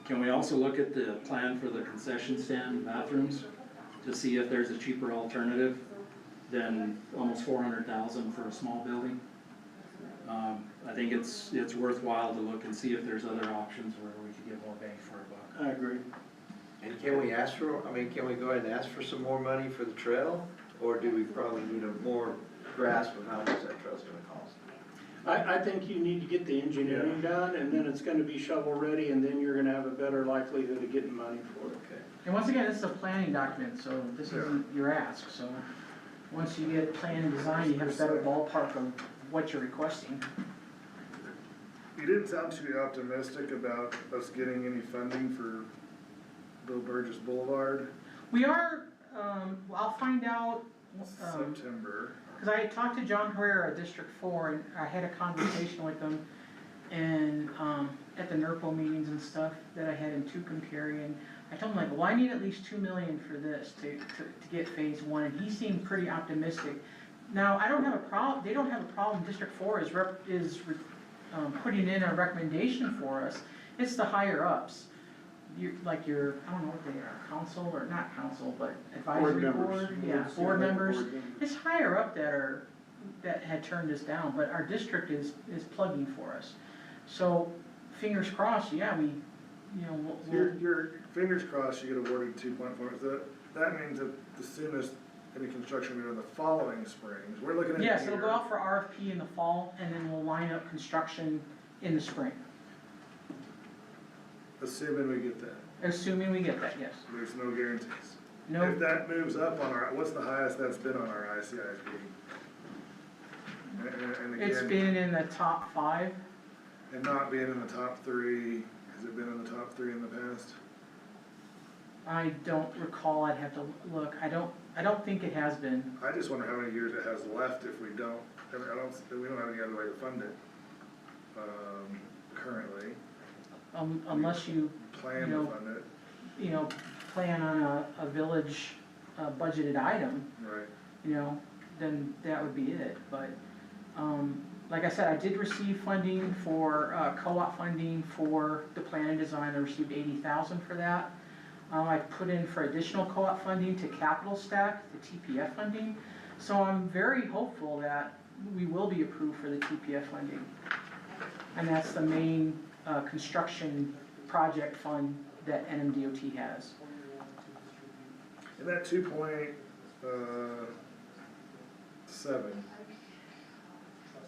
[SPEAKER 9] Can we also look at the plan for the concession stand bathrooms to see if there's a cheaper alternative than almost $400,000 for a small building? I think it's worthwhile to look and see if there's other options where we could get more bang for our buck.
[SPEAKER 3] I agree.
[SPEAKER 8] And can we ask for, I mean, can we go ahead and ask for some more money for the trail? Or do we probably need a more grasp of how much that trail's gonna cost?
[SPEAKER 3] I think you need to get the engineering done, and then it's gonna be shovel-ready, and then you're gonna have a better likelihood of getting money for it.
[SPEAKER 8] Okay.
[SPEAKER 6] And once again, this is a planning document, so this isn't your ask, so once you get plan and design, you have a better ballpark of what you're requesting.
[SPEAKER 2] You didn't sound too optimistic about us getting any funding for Bill Burgess Boulevard,
[SPEAKER 6] We are, I'll find out,
[SPEAKER 2] September.
[SPEAKER 6] cause I had talked to John Herrera, District 4, and I had a conversation with him, and, at the NERPO meetings and stuff that I had in Tucumcari, and I told him like, well, I need at least $2 million for this to get phase 1, and he seemed pretty optimistic. Now, I don't have a problem, they don't have a problem, District 4 is putting in a recommendation for us, it's the higher ups. I don't know what they are, council, or not council, but advisory board, yeah, board members. It's higher up that had turned us down, but our district is plugging for us. So, fingers crossed, yeah,
[SPEAKER 2] Your fingers crossed you get awarded 2.4, that means that the soonest any construction will be in the following springs, we're looking at.
[SPEAKER 6] yes, it'll go out for RFP in the fall, and then we'll line up construction in the spring,
[SPEAKER 2] Assuming we get that,
[SPEAKER 6] assuming we get that, yes.
[SPEAKER 2] there's no guarantees.
[SPEAKER 6] No,
[SPEAKER 2] If that moves up on our, what's the highest that's been on our ICIP? And
[SPEAKER 6] it's
[SPEAKER 2] again,
[SPEAKER 6] been in the top 5.
[SPEAKER 2] and not being in the top 3, has it been in the top 3 in the past?
[SPEAKER 6] I don't recall, I'd have to look, I don't think it has been.
[SPEAKER 2] I just wonder how many years it has left if we don't, I mean, we don't have any other way to fund it, currently,
[SPEAKER 6] Unless you,
[SPEAKER 2] plan
[SPEAKER 6] You
[SPEAKER 2] to
[SPEAKER 6] know,
[SPEAKER 2] fund it,
[SPEAKER 6] plan on a village budgeted item,
[SPEAKER 2] right?
[SPEAKER 6] then that would be it, but, like I said, I did receive funding for, co-op funding for the plan and design, I received $80,000 for that. I put in for additional co-op funding to Capital Stack, the TPF funding, so I'm very hopeful that we will be approved for the TPF funding. And that's the main, construction project fund that NMDOT has.
[SPEAKER 2] And that 2.7,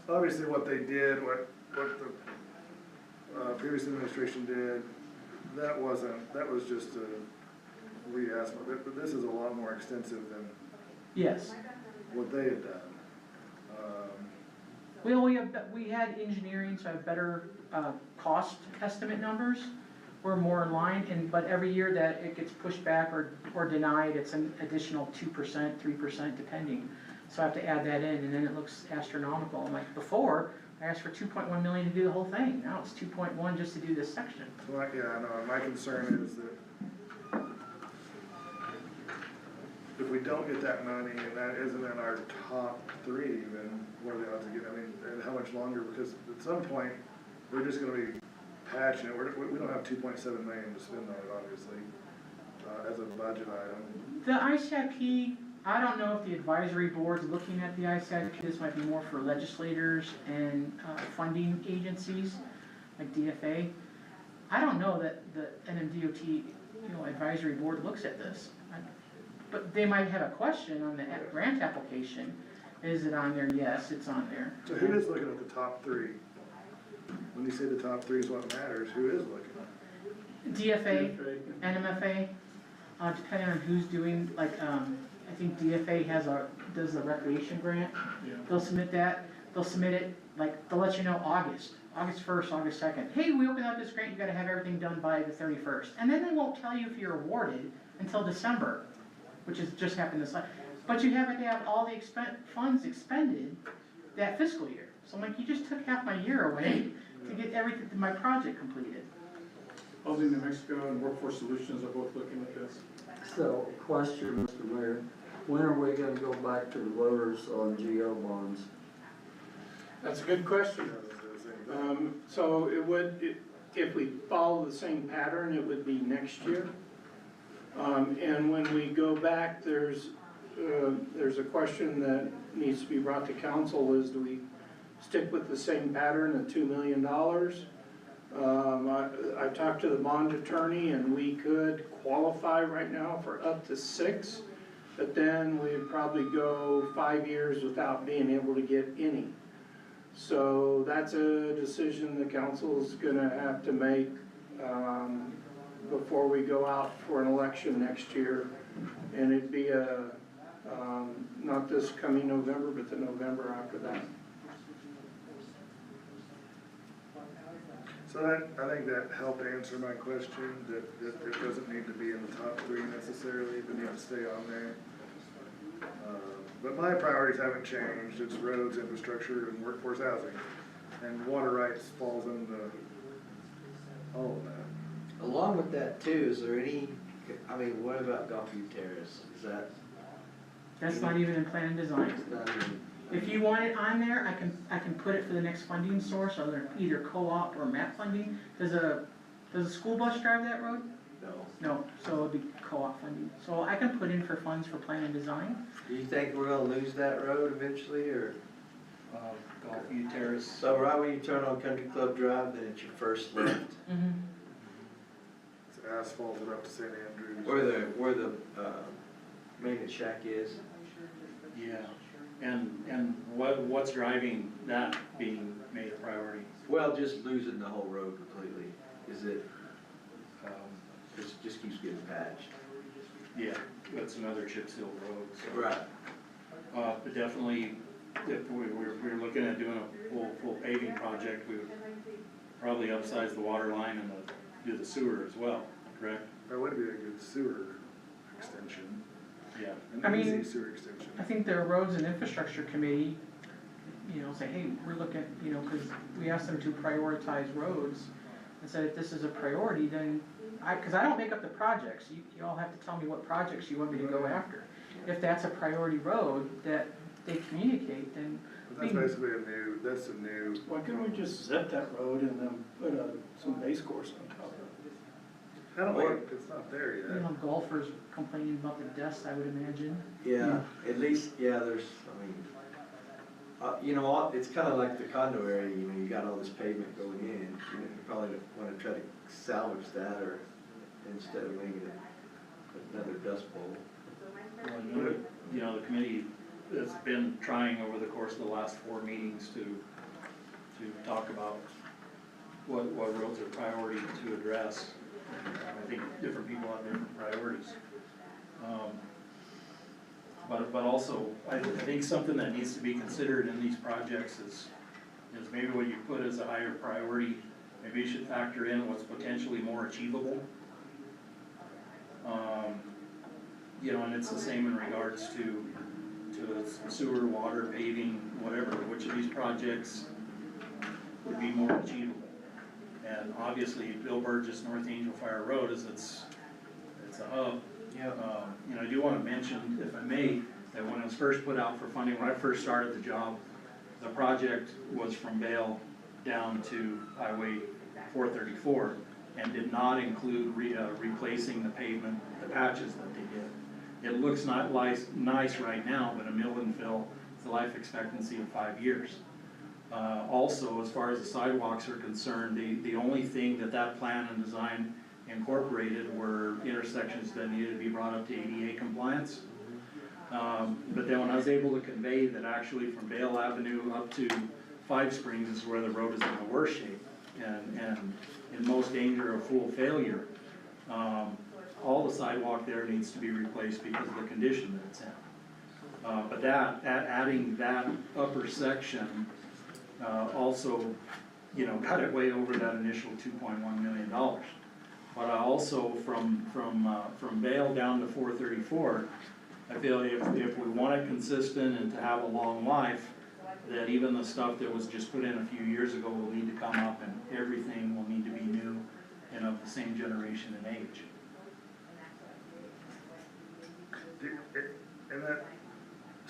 [SPEAKER 2] obviously what they did, what the previous administration did, that was just a re-asphalt, but this is a lot more extensive than
[SPEAKER 6] Yes.
[SPEAKER 2] what they had done.
[SPEAKER 6] We had engineering, so I have better, cost estimate numbers, we're more in line, but every year that it gets pushed back or denied, it's an additional 2%, 3% depending. So I have to add that in, and then it looks astronomical. I'm like, before, I asked for 2.1 million to do the whole thing, now it's 2.1 just to do this section.
[SPEAKER 2] So yeah, I know, my concern is that if we don't get that money and that isn't in our top three, then what are the odds of getting, I mean, and how much longer? Because at some point, we're just gonna be patching it, we don't have 2.7 million to spend on it, obviously, as a budget item.
[SPEAKER 6] The ICIP, I don't know if the advisory board's looking at the ICIP, this might be more for legislators and funding agencies, like DFA. I don't know that the NMDOT, advisory board looks at this. But they might have a question on the grant application. Is it on there? Yes, it's on there.
[SPEAKER 2] So who is looking at the top three? When you say the top three is what matters, who is looking at it?
[SPEAKER 6] DFA, NMFA, depending on who's doing, like, I think DFA does the recreation grant.
[SPEAKER 10] Yeah.
[SPEAKER 6] They'll submit that, they'll submit it, like, they'll let you know August 1st, August 2nd. Hey, we opened up this grant, you gotta have everything done by the 31st. And then they won't tell you if you're awarded until December, which has just happened this last. But you have to have all the funds expended that fiscal year. So I'm like, you just took half my year away to get my project completed.
[SPEAKER 10] Housing New Mexico and Workforce Solutions are both looking at this.
[SPEAKER 4] So, question, Mr. Mayor, when are we gonna go back to the voters on GO bonds?
[SPEAKER 3] That's a good question. So if we follow the same pattern, it would be next year. And when we go back, there's a question that needs to be brought to council is, do we stick with the same pattern of $2 million? I talked to the bond attorney and we could qualify right now for up to 6, but then we'd probably go 5 years without being able to get any. So that's a decision the council's gonna have to make before we go out for an election next year. And it'd be not this coming November, but the November after that.
[SPEAKER 2] So I think that helped answer my question, that it doesn't need to be in the top 3 necessarily, but need to stay on there. But my priorities haven't changed, it's roads, infrastructure, and workforce housing. And water rights falls into all of that.
[SPEAKER 8] Along with that too, is there any, what about Gulfview Terrace? Is that?
[SPEAKER 6] That's not even in plan and design.
[SPEAKER 8] Not even,
[SPEAKER 6] If you want it on there, I can put it for the next funding source, either co-op or MAP funding. Does a school bus drive that road?
[SPEAKER 8] no.
[SPEAKER 6] No, so it'll be co-op funding. So I can put in for funds for plan and design.
[SPEAKER 8] Do you think we're gonna lose that road eventually, or?
[SPEAKER 9] Gulfview Terrace.
[SPEAKER 8] So right when you turn on Country Club Drive, then it's your first left,
[SPEAKER 2] It's asphalted up to St. Andrews.
[SPEAKER 8] where the maintenance shack is.
[SPEAKER 9] Yeah, and what's driving that being made a priority?
[SPEAKER 8] Well, just losing the whole road completely. Is it, it just keeps getting patched.
[SPEAKER 9] Yeah, that's another Chips Hill road, so.
[SPEAKER 8] Right.
[SPEAKER 9] But definitely, if we're looking at doing a full paving project, we would probably upsize the water line and do the sewer as well, correct?
[SPEAKER 2] That would be a good sewer extension,
[SPEAKER 9] Yeah.
[SPEAKER 2] an easy sewer extension.
[SPEAKER 6] I think the roads and infrastructure committee, say, hey, we're looking, because we asked them to prioritize roads, and said if this is a priority, then, because I don't make up the projects, you all have to tell me what projects you want me to go after. If that's a priority road that they communicate, then.
[SPEAKER 2] But that's basically that's a new.
[SPEAKER 3] Why couldn't we just zip that road and then put some base course on top of it?
[SPEAKER 2] I don't think, it's not there yet.
[SPEAKER 6] Golfers complaining about the dust, I would imagine.
[SPEAKER 8] Yeah, at least, there's, it's kinda like the condo area, you got all this pavement going in, you probably wanna try to salvage that, or instead of making it another dust bowl.
[SPEAKER 9] Well, the committee has been trying over the course of the last 4 meetings to talk about what roads are priority to address. I think different people have different priorities. But also, I think something that needs to be considered in these projects is maybe what you put as a higher priority maybe you should factor in what's potentially more achievable. You know, and it's the same in regards to sewer, water, paving, whatever, which of these projects would be more achievable? And obviously, Bill Burgess North Angel Fire Road it's a hub.
[SPEAKER 8] Yeah.
[SPEAKER 9] You know, I do wanna mention, if I may, that when it was first put out for funding, when I first started the job, the project was from Vale down to Highway 434 and did not include replacing the pavement, the patches that they did. It looks not nice right now, but a mill and fill is a life expectancy of 5 years. Also, as far as the sidewalks are concerned, the only thing that plan and design incorporated were intersections that needed to be brought up to ADA compliance. But then when I was able to convey that actually from Vale Avenue up to Five Springs is where the road is in the worst shape and in most danger of full failure, all the sidewalk there needs to be replaced because of the condition that it's in. But adding that upper section also, you know, cut it way over that initial $2.1 million. But I also, from Vale down to 434, I feel if we want it consistent and to have a long life, that even the stuff that was just put in a few years ago will need to come up and everything will need to be new and of the same generation and age.
[SPEAKER 2] And that,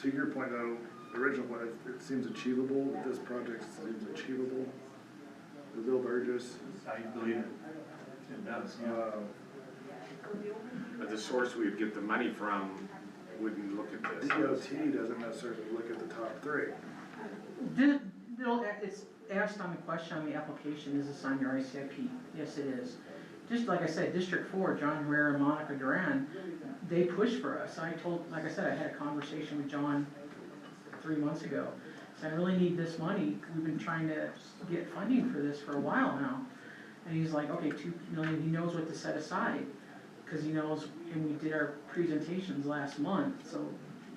[SPEAKER 2] to your point though, the original point, it seems achievable, this project seems achievable. The Bill Burgess.
[SPEAKER 9] I believe it. It does, yeah.
[SPEAKER 1] But the source we'd get the money from wouldn't look at this.
[SPEAKER 2] DOT doesn't necessarily look at the top three.
[SPEAKER 6] It's asked on the question on the application, is this on your ICIP? Yes, it is. Just like I said, District 4, John Herrera and Monica Duran, they pushed for us. Like I said, I had a conversation with John 3 months ago. So I really need this money. We've been trying to get funding for this for a while now. And he's like, okay, $2 million, he knows what to set aside. Because he knows, and we did our presentations last month, so,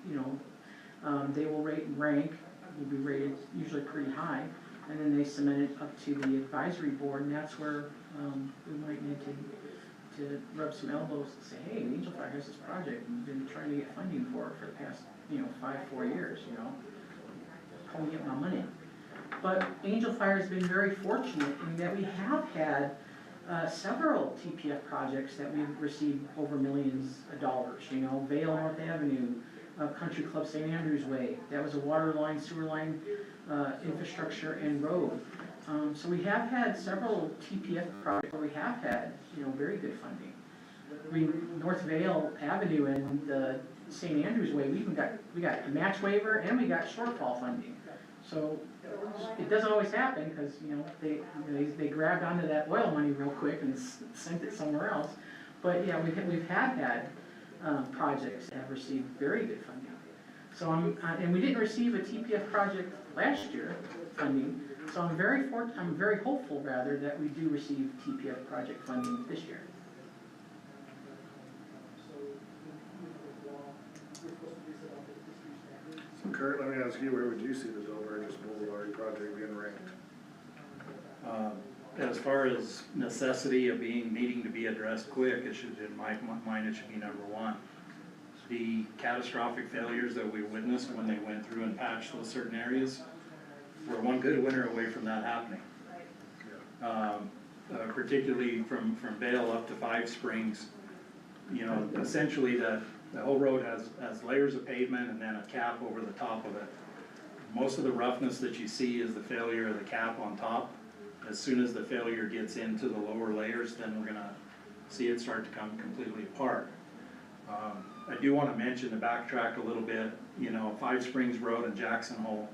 [SPEAKER 6] you know, they will rate and rank, will be rated usually pretty high, and then they submit it up to the advisory board, and that's where we might need to rub some elbows and say, hey, Angel Fire has this project, we've been trying to get funding for it for the past, 4 years, How we get my money? But Angel Fire has been very fortunate in that we have had several TPF projects that we've received over millions of dollars, Vale North Avenue, Country Club St. Andrews Way, that was a water line, sewer line, infrastructure and road. So we have had several TPF projects where we have had, very good funding. I mean, North Vale Avenue and St. Andrews Way, we got a match waiver and we got shortfall funding. So it doesn't always happen because, they grabbed onto that oil money real quick and sent it somewhere else. But yeah, we've had projects that have received very good funding. So and we didn't receive a TPF project last year funding. So I'm very hopeful rather that we do receive TPF project funding this year.
[SPEAKER 2] So Kurt, let me ask you, where would you see the Bill Burgess Boulevard project being ranked?
[SPEAKER 9] As far as necessity of needing to be addressed quick, in my mind, it should be number one. The catastrophic failures that we witnessed when they went through and patched those certain areas, we're one good winter away from that happening. Particularly from Vale up to Five Springs, essentially the whole road has layers of pavement and then a cap over the top of it. Most of the roughness that you see is the failure of the cap on top. As soon as the failure gets into the lower layers, then we're gonna see it start to come completely apart. I do want to mention, to backtrack a little bit, Five Springs Road and Jackson Hole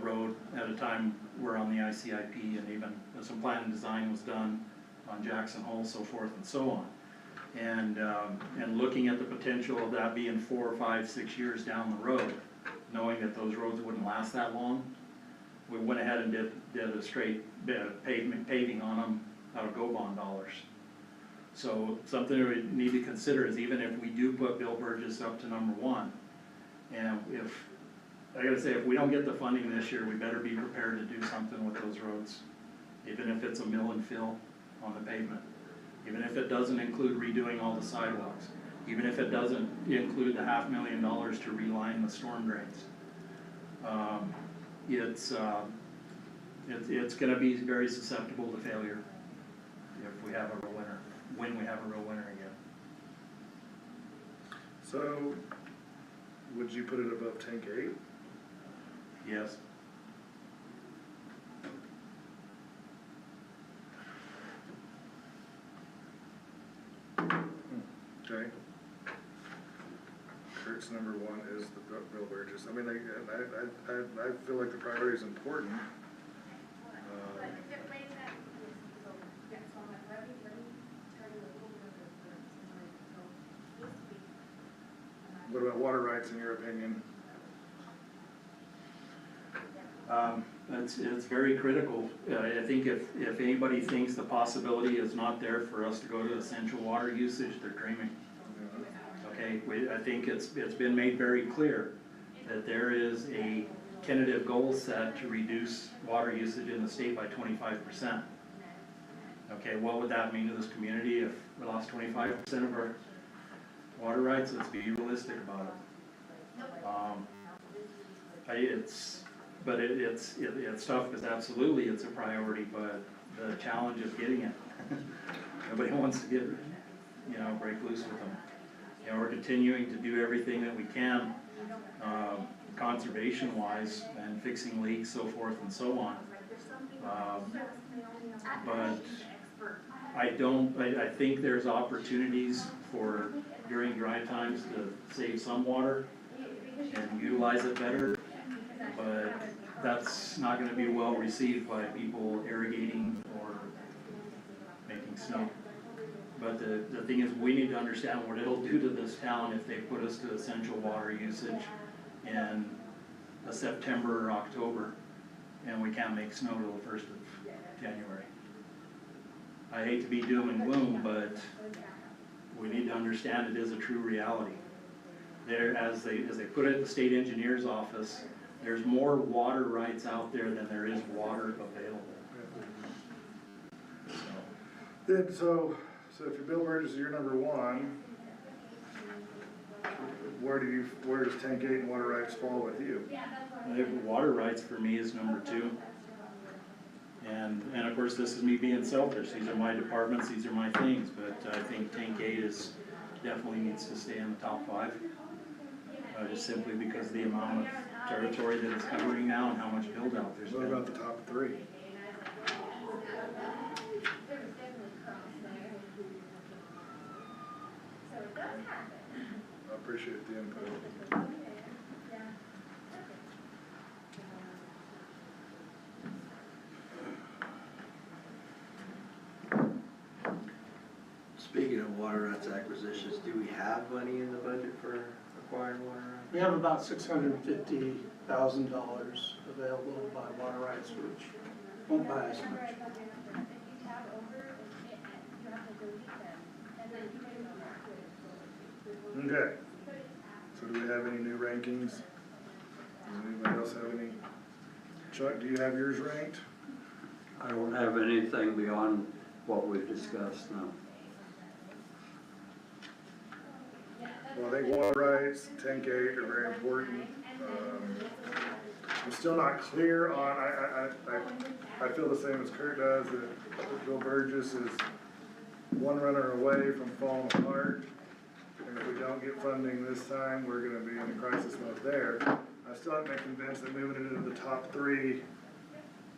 [SPEAKER 9] Road at a time were on the ICIP, and even some plan and design was done on Jackson Hole, so forth and so on. And looking at the potential of that being 4, 5, 6 years down the road, knowing that those roads wouldn't last that long, we went ahead and did a straight paving on them out of GO-BOND dollars. So something we need to consider is, even if we do put Bill Burgess up to number one, and if we don't get the funding this year, we better be prepared to do something with those roads even if it's a mill and fill on the pavement, even if it doesn't include redoing all the sidewalks, even if it doesn't include the $500,000 to reline the storm drains. It's gonna be very susceptible to failure if we have a real winter, when we have a real winter again.
[SPEAKER 2] So, would you put it above tank 8?
[SPEAKER 9] Yes.
[SPEAKER 2] Okay. Kurt's number 1 is the Bill Burgess. I mean, I feel like the priority is important. What about water rights in your opinion?
[SPEAKER 9] It's very critical. I think if anybody thinks the possibility is not there for us to go to essential water usage, they're dreaming. Okay, I think it's been made very clear that there is a tentative goal set to reduce water usage in the state by 25%. Okay, what would that mean to this community if we lost 25% of our water rights? Let's be realistic about it. It's tough because absolutely it's a priority, but the challenge is getting it. Nobody wants to get, break loose with them. We're continuing to do everything that we can, conservation-wise, and fixing leaks, so forth and so on. But I think there's opportunities for, during dry times, to save some water and utilize it better, but that's not gonna be well received by people irrigating or making snow. But the thing is, we need to understand what it'll do to this town if they put us to essential water usage in September or October, and we can't make snow till the 1st of January. I hate to be doom and gloom, but we need to understand it is a true reality. There, as they put it in the state engineer's office, there's more water rights out there than there is water available.
[SPEAKER 2] So if your Bill Burgess is your number 1, where does tank 8 and water rights fall with you?
[SPEAKER 9] I think water rights for me is number 2. And of course, this is me being selfish. These are my departments, these are my things, but I think tank 8 definitely needs to stay in the top 5. Just simply because of the amount of territory that it's covering now and how much build out there's been.
[SPEAKER 2] What about the top 3? I appreciate the input.
[SPEAKER 8] Speaking of water rights acquisitions, do we have money in the budget for acquiring water rights?
[SPEAKER 3] We have about $650,000 available to buy water rights, which won't buy as much.
[SPEAKER 2] Okay. So do we have any new rankings? Does anybody else have any? Chuck, do you have yours ranked?
[SPEAKER 4] I don't have anything beyond what we've discussed now.
[SPEAKER 2] Well, I think water rights, tank 8 are very important. I'm still not clear on, I feel the same as Kurt does, that Bill Burgess is one runner away from falling apart. And if we don't get funding this time, we're gonna be in a crisis mode there. I still haven't been convinced that moving it into the top 3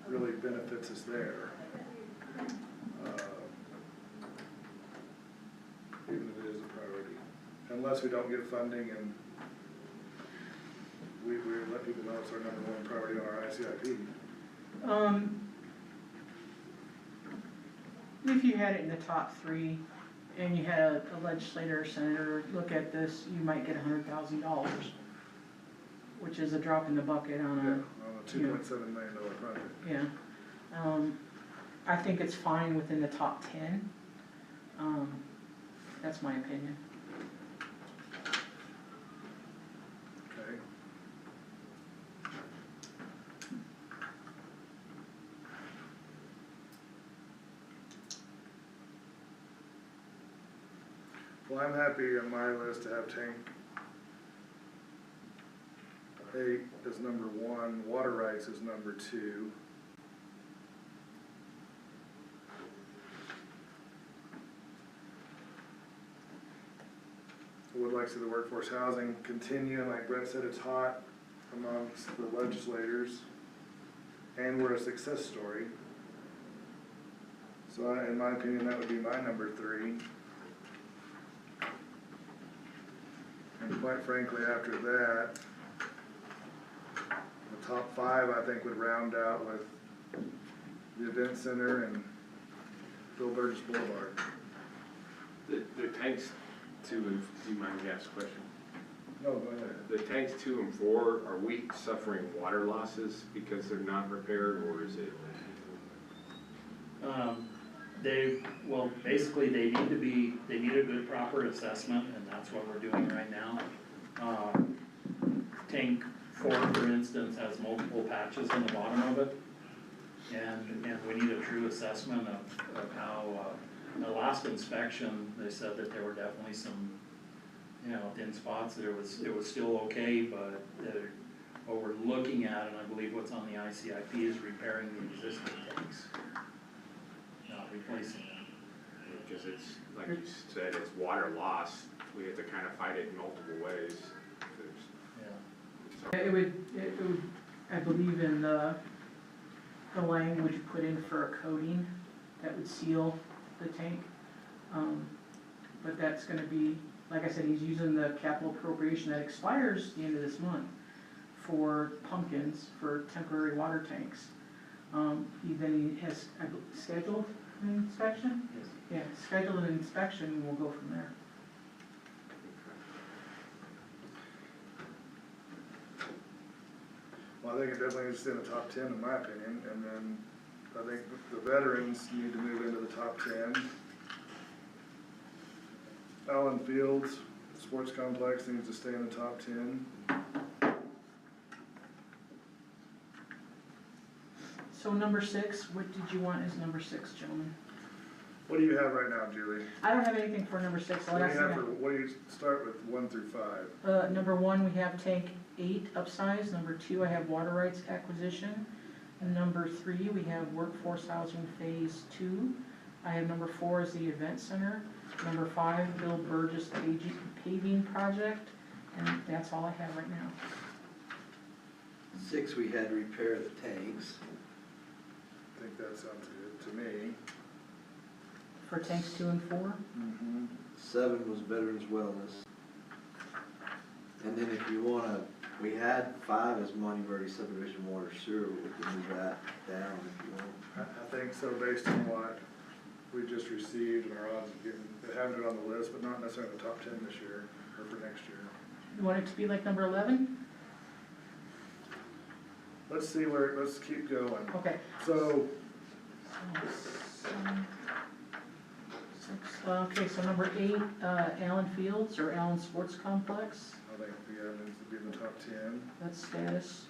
[SPEAKER 2] really benefits us there. Even if it is a priority. Unless we don't get funding and we let people know it's our number 1 priority on our ICIP.
[SPEAKER 6] If you had it in the top 3 and you had a legislator or senator look at this, you might get $100,000, which is a drop in the bucket on
[SPEAKER 2] On a $2.7 million project.
[SPEAKER 6] Yeah. I think it's fine within the top 10. That's my opinion.
[SPEAKER 2] Okay. Well, I'm happy on my list to have tank 8 as number 1, water rights as number 2. I would like to see the workforce housing continue, and like Brett said, it's hot amongst the legislators, and we're a success story. So in my opinion, that would be my number 3. And quite frankly, after that, the top 5, I think, would round out with the event center and Bill Burgess Boulevard.
[SPEAKER 1] The tanks 2 and, do you mind me asking a question?
[SPEAKER 2] No, go ahead.
[SPEAKER 1] The tanks 2 and 4, are we suffering water losses because they're not repaired, or is it?
[SPEAKER 9] Well, basically, they need a good proper assessment, and that's what we're doing right now. Tank 4, for instance, has multiple patches on the bottom of it, and we need a true assessment of how, the last inspection, they said that there were definitely some, thin spots. It was still okay, but what we're looking at, and I believe what's on the ICIP, is repairing the existing tanks, not replacing them.
[SPEAKER 1] Because it's, like you said, it's water loss, we have to kind of fight it in multiple ways.
[SPEAKER 9] Yeah.
[SPEAKER 6] It would, I believe in the language put in for a coating that would seal the tank. But that's gonna be, like I said, he's using the capital appropriation that expires the end of this month for pumpkins, for temporary water tanks. He has scheduled an inspection?
[SPEAKER 9] Yes.
[SPEAKER 6] Yeah, schedule an inspection and we'll go from there.
[SPEAKER 2] Well, I think it definitely needs to stay in the top 10 in my opinion, and then I think the veterans need to move into the top 10. Allen Fields Sports Complex needs to stay in the top 10.
[SPEAKER 6] So number 6, what did you want as number 6, gentlemen?
[SPEAKER 2] What do you have right now, Julie?
[SPEAKER 6] I don't have anything for number 6. The
[SPEAKER 2] What do
[SPEAKER 6] last
[SPEAKER 2] you have
[SPEAKER 6] thing
[SPEAKER 2] for, what do you start with 1 through 5?
[SPEAKER 6] Number 1, we have tank 8 upsize. Number 2, I have water rights acquisition. And number 3, we have workforce housing phase 2. I have number 4 is the event center. Number 5, Bill Burgess paving project. And that's all I have right now.
[SPEAKER 8] 6, we had repair the tanks.
[SPEAKER 2] I think that sounds good to me.
[SPEAKER 6] For tanks 2 and 4?
[SPEAKER 2] Mm-hmm.
[SPEAKER 8] 7 was veterans wellness. And then if you wanna, we had 5 as Monteverdi subdivision water sewer, we can move that down if you want.
[SPEAKER 2] I think so, based on what we just received and our odds of having it on the list, but not necessarily in the top 10 this year, or for next year.
[SPEAKER 6] You want it to be like number 11?
[SPEAKER 2] Let's see let's keep going.
[SPEAKER 6] Okay.
[SPEAKER 2] So,
[SPEAKER 6] Okay, so number 8, Allen Fields or Allen Sports Complex.
[SPEAKER 2] I think the needs to be in the top 10.
[SPEAKER 6] That's status.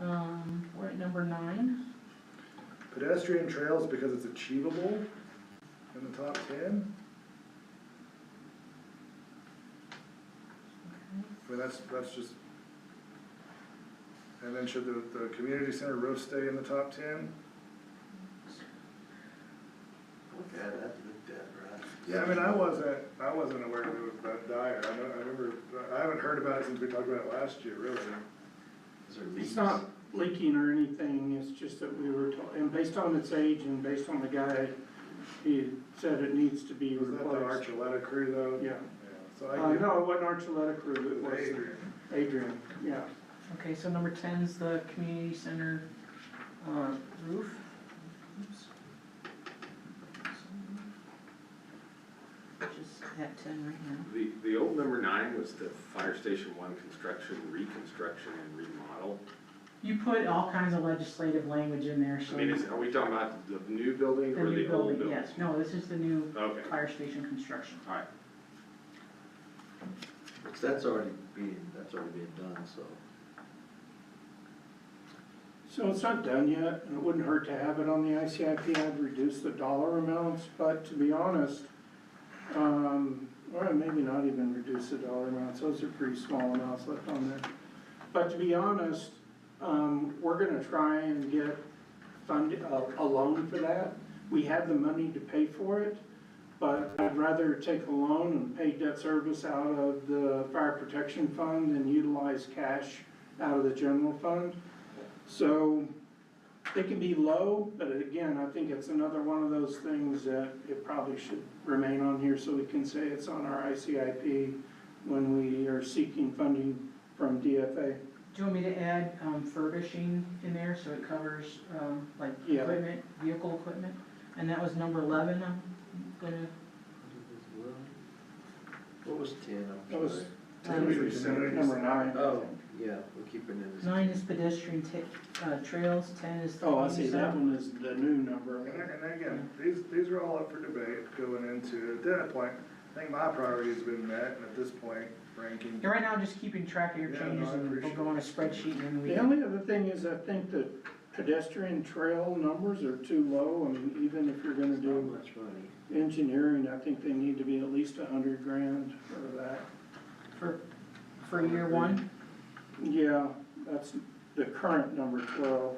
[SPEAKER 6] We're at number 9.
[SPEAKER 2] Pedestrian trails, because it's achievable, in the top 10. I mean, that's just, and then should the community center roof stay in the top 10?
[SPEAKER 8] Yeah, that looked at, right?
[SPEAKER 2] Yeah, I mean, I wasn't aware that it was that dire. I remember, I haven't heard about it since we talked about it last year, really.
[SPEAKER 8] Is there leaks?
[SPEAKER 3] It's not leaking or anything, it's just that we were told, and based on its age and based on the guy, he said it needs to be
[SPEAKER 2] Was that the
[SPEAKER 3] replaced.
[SPEAKER 2] Archuleta crew though?
[SPEAKER 3] Yeah.
[SPEAKER 2] So I get
[SPEAKER 3] No, it wasn't Archuleta crew, it was
[SPEAKER 2] Adrian.
[SPEAKER 3] Adrian, yeah.
[SPEAKER 6] Okay, so number 10 is the community center roof. Oops. Which is at 10 right now.
[SPEAKER 1] The old number 9 was the Fire Station 1 construction, reconstruction, and remodel.
[SPEAKER 6] You put all kinds of legislative language in there,
[SPEAKER 1] I
[SPEAKER 6] so.
[SPEAKER 1] mean, are we talking about the new building or
[SPEAKER 6] new
[SPEAKER 1] the old building?
[SPEAKER 6] Yes, no, this is the new
[SPEAKER 1] Okay,
[SPEAKER 6] fire station construction.
[SPEAKER 1] alright.
[SPEAKER 8] That's already being done, so.
[SPEAKER 3] So it's not done yet, and it wouldn't hurt to have it on the ICIP. I'd reduce the dollar amounts, but to be honest, or maybe not even reduce the dollar amounts, those are pretty small amounts left on there. But to be honest, we're gonna try and get a loan for that. We have the money to pay for it, but I'd rather take a loan and pay debt service out of the fire protection fund than utilize cash out of the general fund. So it can be low, but again, I think it's another one of those things that it probably should remain on here so we can say it's on our ICIP when we are seeking funding from DFA.
[SPEAKER 6] Do you want me to add furbishing in there so it covers like
[SPEAKER 3] Yeah.
[SPEAKER 6] equipment, vehicle equipment? And that was number 11, I'm gonna,
[SPEAKER 8] What was 10?
[SPEAKER 3] That was
[SPEAKER 2] Number
[SPEAKER 3] number 9.
[SPEAKER 8] Oh, yeah, we're keeping it as.
[SPEAKER 6] 9 is pedestrian trails, 10 is.
[SPEAKER 3] Oh, I see, that one is the new number.
[SPEAKER 2] And again, these are all up for debate going into, at that point, I think my priority's been met, and at this point, ranking.
[SPEAKER 6] Yeah, right now, I'm just keeping track of your
[SPEAKER 2] Yeah,
[SPEAKER 6] changes
[SPEAKER 2] no, I
[SPEAKER 6] and we'll
[SPEAKER 2] appreciate
[SPEAKER 6] go on a spreadsheet and then we.
[SPEAKER 3] The only other thing is I think that pedestrian trail numbers are too low. I mean, even if you're gonna
[SPEAKER 8] Not
[SPEAKER 3] do
[SPEAKER 8] much money.
[SPEAKER 3] engineering, I think they need to be at least $100,000 for that.
[SPEAKER 6] For year 1,
[SPEAKER 3] Yeah, that's the current number 12.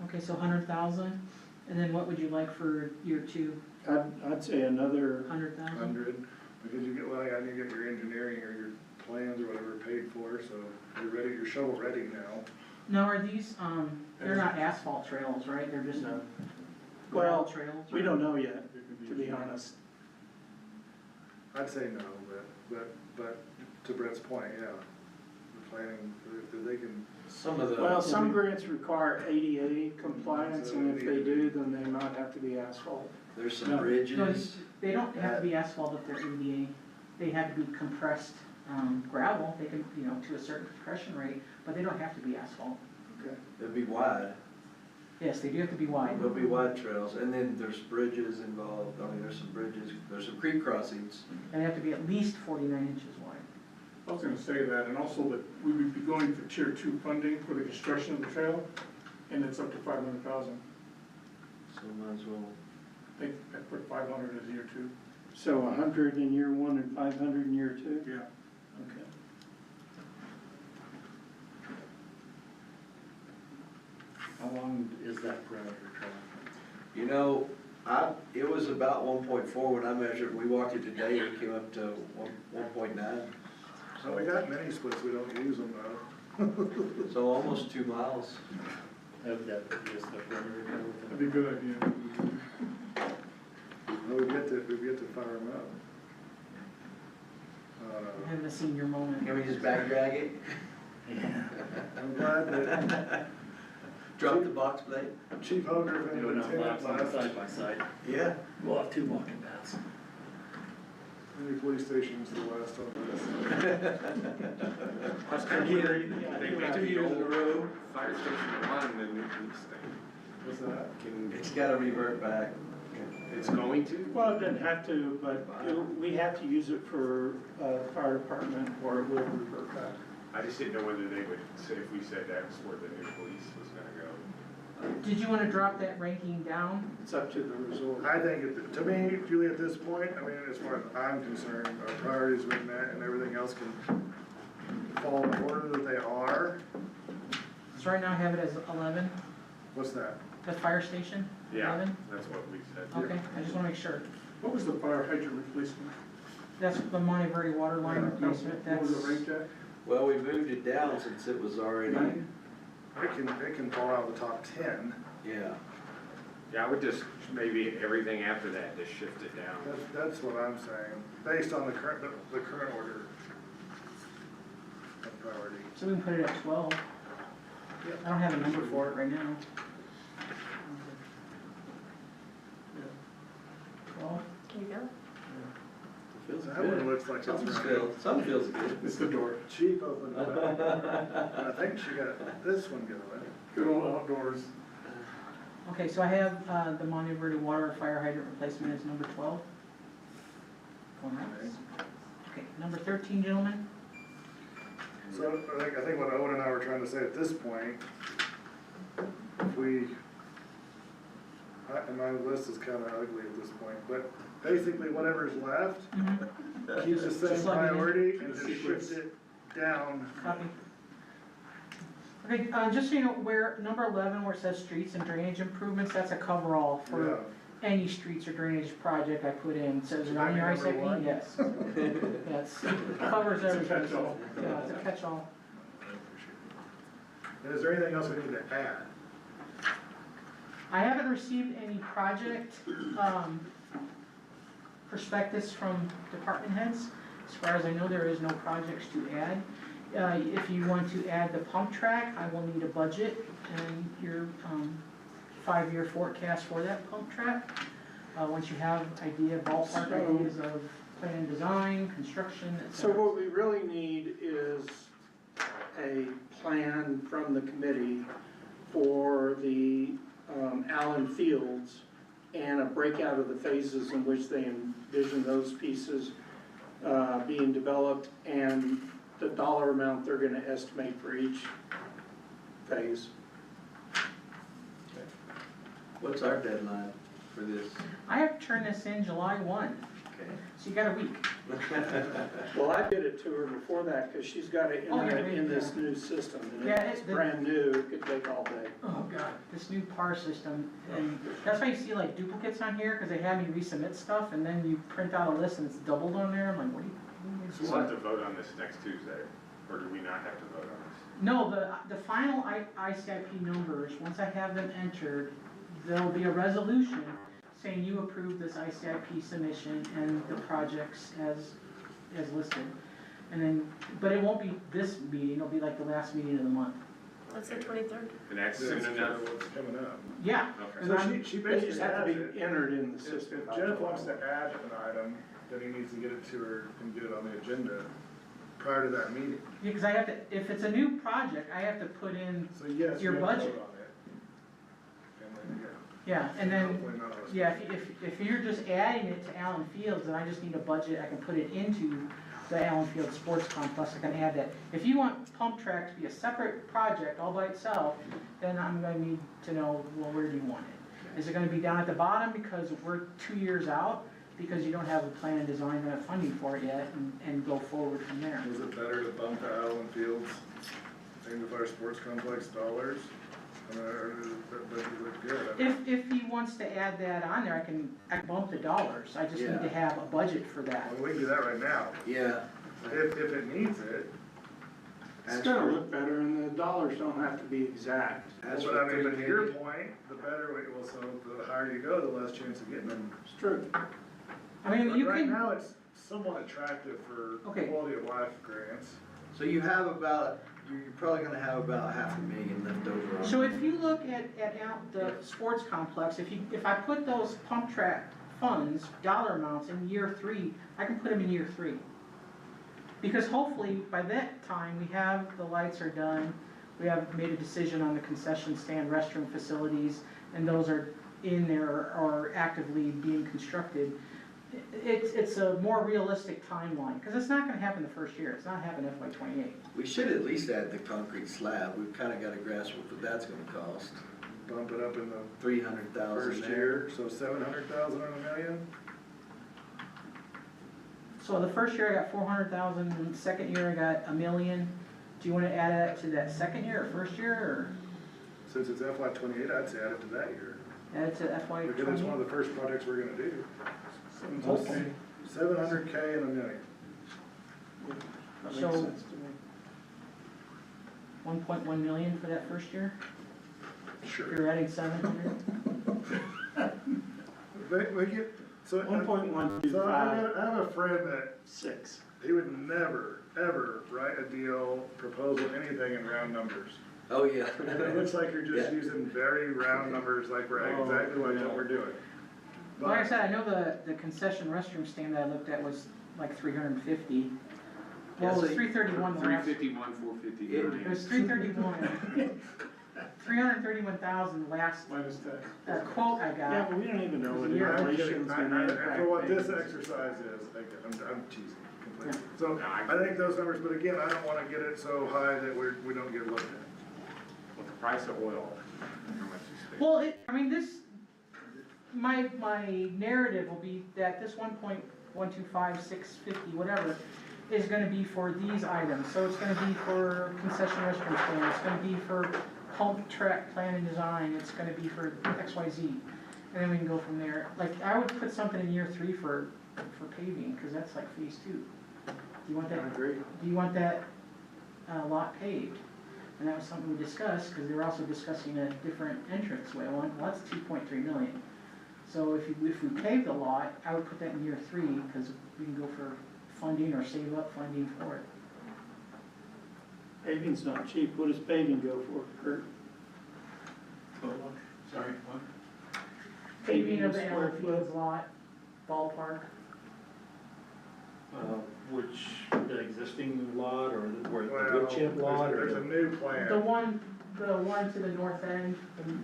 [SPEAKER 6] okay, so 100,000, and then what would you like for year 2?
[SPEAKER 3] I'd say another,
[SPEAKER 6] 100,000?
[SPEAKER 2] 100, because you get, well, I need to get your engineering or your plans or whatever paid for, so you're ready, you're shovel ready now.
[SPEAKER 6] Now, are these, they're not asphalt trails, right? They're just
[SPEAKER 3] No.
[SPEAKER 6] gravel
[SPEAKER 3] Well,
[SPEAKER 6] trails?
[SPEAKER 3] we don't know yet, to be honest.
[SPEAKER 2] I'd say no, but to Brett's point, yeah, the planning, if they can,
[SPEAKER 8] Some of the.
[SPEAKER 3] Well, some grants require ADA compliance, and if they do, then they might have to be asphalt.
[SPEAKER 8] There's some
[SPEAKER 3] No.
[SPEAKER 6] No,
[SPEAKER 8] bridges.
[SPEAKER 6] they don't have to be asphalt if they're ADA. They have to be compressed gravel, they can, you know, to a certain compression rate, but they don't have to be asphalt.
[SPEAKER 8] It'd be wide.
[SPEAKER 6] Yes, they do have to be wide.
[SPEAKER 8] There'll be wide trails, and then there's bridges involved. I mean, there's some bridges, there's some creek crossings.
[SPEAKER 6] And they have to be at least 49 inches wide.
[SPEAKER 10] I was gonna say that, and also that we would be going for tier 2 funding for the construction of the trail, and it's up to 500,000.
[SPEAKER 8] So might as well.
[SPEAKER 10] I think I put 500 as year 2.
[SPEAKER 3] So 100 in year 1 and 500 in year 2?
[SPEAKER 10] Yeah.
[SPEAKER 3] Okay.
[SPEAKER 9] How long is that perimeter trail?
[SPEAKER 8] You know, it was about 1.4 when I measured. We walked it today, it came up to 1.9.
[SPEAKER 2] so we got mini splits, we don't use them though.
[SPEAKER 8] So almost 2 miles.
[SPEAKER 9] That is the perimeter trail?
[SPEAKER 10] That'd be a good idea.
[SPEAKER 2] Well, we've yet to fire them up.
[SPEAKER 6] Having a senior moment.
[SPEAKER 8] Can we just back drag it?
[SPEAKER 2] I'm glad that
[SPEAKER 8] Drop the box blade?
[SPEAKER 2] Chief Hoger and
[SPEAKER 9] Doing
[SPEAKER 2] Lieutenant
[SPEAKER 9] laps on
[SPEAKER 2] left.
[SPEAKER 9] side by side.
[SPEAKER 8] Yeah.
[SPEAKER 9] We'll have 2 walking paths.
[SPEAKER 2] Any police stations to the west on this.
[SPEAKER 1] They make
[SPEAKER 8] 2
[SPEAKER 1] it
[SPEAKER 8] years in a
[SPEAKER 1] go
[SPEAKER 8] row.
[SPEAKER 1] fire station 1 and then the police thing.
[SPEAKER 2] What's that?
[SPEAKER 1] Can,
[SPEAKER 8] It's gotta revert back.
[SPEAKER 1] it's going to?
[SPEAKER 3] Well, it doesn't have to, but we have to use it for fire department or it will revert back.
[SPEAKER 1] I just didn't know whether they would say, if we said that's where the new police was gonna go.
[SPEAKER 6] Did you want to drop that ranking down?
[SPEAKER 3] It's up to the resort.
[SPEAKER 2] I think, to me, Julie, at this point, I mean, as far as I'm concerned, our priorities have been met and everything else can fall in the order that they are.
[SPEAKER 6] So right now I have it as 11,
[SPEAKER 2] What's that?
[SPEAKER 6] the fire station,
[SPEAKER 1] Yeah,
[SPEAKER 6] 11?
[SPEAKER 1] that's what we said.
[SPEAKER 6] Okay, I just want to make sure.
[SPEAKER 10] What was the fire hydrant replacement?
[SPEAKER 6] That's the Monte Verde water line replacement,
[SPEAKER 10] What was
[SPEAKER 6] that's,
[SPEAKER 10] it ranked at?
[SPEAKER 8] Well, we moved it down since it was already,
[SPEAKER 2] It can fall out of the top 10.
[SPEAKER 8] yeah.
[SPEAKER 1] Yeah, I would just, maybe everything after that, just shift it down.
[SPEAKER 2] That's what I'm saying, based on the current order of priority.
[SPEAKER 6] so we can put it at 12. I don't have a number for it right now. 12?
[SPEAKER 5] Can you go?
[SPEAKER 8] Feels
[SPEAKER 2] That one
[SPEAKER 8] good.
[SPEAKER 2] looks like it's right.
[SPEAKER 8] Some feels good.
[SPEAKER 10] It's the door.
[SPEAKER 2] Chief opened it up. And I think she got this one going.
[SPEAKER 10] Good old outdoors.
[SPEAKER 6] Okay, so I have the Monte Verde water fire hydrant replacement as number 12. Going right. Okay, number 13, gentlemen.
[SPEAKER 2] So I think what Owen and I were trying to say at this point, if we and my list is kinda ugly at this point, but basically whatever's left, keep the same
[SPEAKER 6] Just like it is.
[SPEAKER 2] priority and just shift it down.
[SPEAKER 6] Copy. Okay, just so you know, where, number 11, where it says streets and drainage improvements, that's a coverall
[SPEAKER 2] Yeah.
[SPEAKER 6] for any streets or drainage project I put in. So is it
[SPEAKER 2] Should
[SPEAKER 6] on
[SPEAKER 2] that
[SPEAKER 6] your
[SPEAKER 2] be number one?
[SPEAKER 6] ICP? Yes. Yes, covers everything.
[SPEAKER 10] catch-all.
[SPEAKER 6] Yeah, it's a catch-all.
[SPEAKER 2] And is there anything else we need to add?
[SPEAKER 6] I haven't received any project, prospectus from department heads. As far as I know, there is no projects to add. If you want to add the pump track, I will need a budget and your, 5-year forecast for that pump track. Once you have ballpark ideas of plan design, construction, et
[SPEAKER 3] So
[SPEAKER 6] cetera.
[SPEAKER 3] what we really need is a plan from the committee for the Allen Fields and a breakout of the phases in which they envision those pieces being developed and the dollar amount they're gonna estimate for each phase.
[SPEAKER 8] What's our deadline for this?
[SPEAKER 6] I have to turn this in July 1,
[SPEAKER 8] Okay.
[SPEAKER 6] so you got a week.
[SPEAKER 3] Well, I did it to her before that, cause she's gotta
[SPEAKER 6] Oh,
[SPEAKER 3] enter
[SPEAKER 6] yeah,
[SPEAKER 3] it in this new system, and
[SPEAKER 6] Yeah,
[SPEAKER 3] it's
[SPEAKER 6] the-
[SPEAKER 3] brand new, it could take all day.
[SPEAKER 6] Oh, God, this new PAR system, and that's why you see like duplicates on here, because they have me resubmit stuff, and then you print out a list and it's doubled on there, I'm like, what do you?
[SPEAKER 1] So we'll have to vote on this next Tuesday, or do we not have to vote on this?
[SPEAKER 6] No, the final ICIP numbers, once I have them entered, there'll be a resolution saying you approve this ICIP submission and the projects as listed. And then, but it won't be this meeting, it'll be like the last meeting of the month.
[SPEAKER 5] That's the 23rd.
[SPEAKER 1] And that's
[SPEAKER 2] That's
[SPEAKER 1] soon
[SPEAKER 2] kind
[SPEAKER 1] enough?
[SPEAKER 2] of what's coming up.
[SPEAKER 6] Yeah,
[SPEAKER 1] Okay.
[SPEAKER 2] So she
[SPEAKER 3] They
[SPEAKER 2] basically
[SPEAKER 3] just have to
[SPEAKER 2] has
[SPEAKER 3] be
[SPEAKER 2] it.
[SPEAKER 3] entered in the
[SPEAKER 2] If
[SPEAKER 3] system.
[SPEAKER 2] if Jeff wants to add an item, then he needs to get it to her and get it on the agenda prior to that meeting.
[SPEAKER 6] because I have to, if it's a new project, I have to put in,
[SPEAKER 2] So yes,
[SPEAKER 6] Your
[SPEAKER 2] we have to
[SPEAKER 6] budget.
[SPEAKER 2] vote on it. And then,
[SPEAKER 6] yeah, and then,
[SPEAKER 2] hopefully not us.
[SPEAKER 6] yeah, if you're just adding it to Allen Fields, then I just need a budget, I can put it into the Allen Field Sports Complex, I can add that. If you want pump track to be a separate project all by itself, then I'm gonna need to know, well, where do you want it? Is it gonna be down at the bottom because we're 2 years out, because you don't have a plan, design, or funding for it yet, and go forward from there?
[SPEAKER 2] Is it better to bump the Allen Fields, Fire Sports Complex dollars? That would look good.
[SPEAKER 6] If he wants to add that on there, I can bump the dollars, I just need to have a budget for that.
[SPEAKER 2] Well, we can do that right now,
[SPEAKER 8] Yeah.
[SPEAKER 2] if it needs it.
[SPEAKER 3] It's gonna look better and the dollars don't have to be exact.
[SPEAKER 8] As
[SPEAKER 2] But
[SPEAKER 8] for
[SPEAKER 2] I mean, but to your
[SPEAKER 8] 380,
[SPEAKER 2] point, the better, so the higher you go, the less chance of getting them.
[SPEAKER 3] It's true.
[SPEAKER 6] I mean,
[SPEAKER 2] But
[SPEAKER 6] you
[SPEAKER 2] right
[SPEAKER 6] can,
[SPEAKER 2] now, it's somewhat attractive for
[SPEAKER 6] Okay.
[SPEAKER 2] quality of life grants.
[SPEAKER 8] So you have about, you're probably gonna have about $500,000 left over on.
[SPEAKER 6] so if you look at the sports complex, if I put those pump track funds, dollar amounts in year 3, I can put them in year 3. Because hopefully, by that time, we have, the lights are done, we have made a decision on the concession stand, restroom facilities, and those are in there or actively being constructed. It's a more realistic timeline, because it's not gonna happen the first year, it's not happening FY '28.
[SPEAKER 8] We should at least add the concrete slab, we've kinda got a grasp of what that's gonna cost.
[SPEAKER 2] Bump it up in the
[SPEAKER 8] 300,000
[SPEAKER 2] first
[SPEAKER 8] there.
[SPEAKER 2] year, so 700,000 on $1 million?
[SPEAKER 6] So the first year I got 400,000, and the second year I got $1 million. Do you wanna add that to that second year or first year, or
[SPEAKER 2] Since it's FY '28, I'd say add it to that year.
[SPEAKER 6] add it to FY
[SPEAKER 2] Because it's one of
[SPEAKER 6] '28?
[SPEAKER 2] the first projects we're gonna do.
[SPEAKER 10] Okay.
[SPEAKER 2] 700K and $1 million.
[SPEAKER 3] That makes
[SPEAKER 6] So-
[SPEAKER 3] sense to me.
[SPEAKER 6] 1.1 million for that first year? If
[SPEAKER 2] Sure.
[SPEAKER 6] you're adding 700?
[SPEAKER 2] We get, so. So I
[SPEAKER 3] 1.125.
[SPEAKER 2] have a friend that
[SPEAKER 3] 6.
[SPEAKER 2] he would never, ever write a deal, proposal, anything in round numbers.
[SPEAKER 8] Oh, yeah.
[SPEAKER 2] It looks like you're just
[SPEAKER 8] Yeah.
[SPEAKER 2] using very round numbers, like we're
[SPEAKER 3] Oh,
[SPEAKER 2] exactly like
[SPEAKER 3] yeah.
[SPEAKER 2] what we're doing.
[SPEAKER 6] Like I said, I know the concession restroom stand that I looked at was like 350. Well, it was 331 the last.
[SPEAKER 1] 351, 459.
[SPEAKER 6] It was 331. 331,000 last
[SPEAKER 10] Minus tax.
[SPEAKER 6] quote I
[SPEAKER 3] Yeah,
[SPEAKER 6] got.
[SPEAKER 3] but we don't even know what
[SPEAKER 6] Yeah,
[SPEAKER 2] I'm kidding.
[SPEAKER 3] inflation's gonna impact.
[SPEAKER 2] For what this
[SPEAKER 3] payments.
[SPEAKER 2] exercise is, I'm teasing completely. So I think those numbers, but again, I don't wanna get it so high that we don't get looked at.
[SPEAKER 1] With the price of oil, how much you spend?
[SPEAKER 6] Well, I mean, my narrative will be that this 1.125,650, whatever, is gonna be for these items. So it's gonna be for concession restroom stand, it's gonna be for pump track plan and design, it's gonna be for XYZ. And then we can go from there. Like, I would put something in year 3 for paving, cause that's like phase 2. Do you want that?
[SPEAKER 3] I agree.
[SPEAKER 6] Do you want that lot paved? And that was something we discussed, because they were also discussing a different entranceway. Well, that's 2.3 million. So if we pave the lot, I would put that in year 3, because we can go for funding or save up funding for it.
[SPEAKER 3] Paving's not cheap. What does paving go for, Kurt?
[SPEAKER 9] Sorry, what?
[SPEAKER 6] Paving of the
[SPEAKER 3] square
[SPEAKER 6] Allen
[SPEAKER 3] foot.
[SPEAKER 6] Fields lot, ballpark.
[SPEAKER 9] Which, the existing lot or the
[SPEAKER 2] Well,
[SPEAKER 9] wood chip lot
[SPEAKER 2] there's a
[SPEAKER 9] or?
[SPEAKER 2] new plan.
[SPEAKER 6] The one to the north end,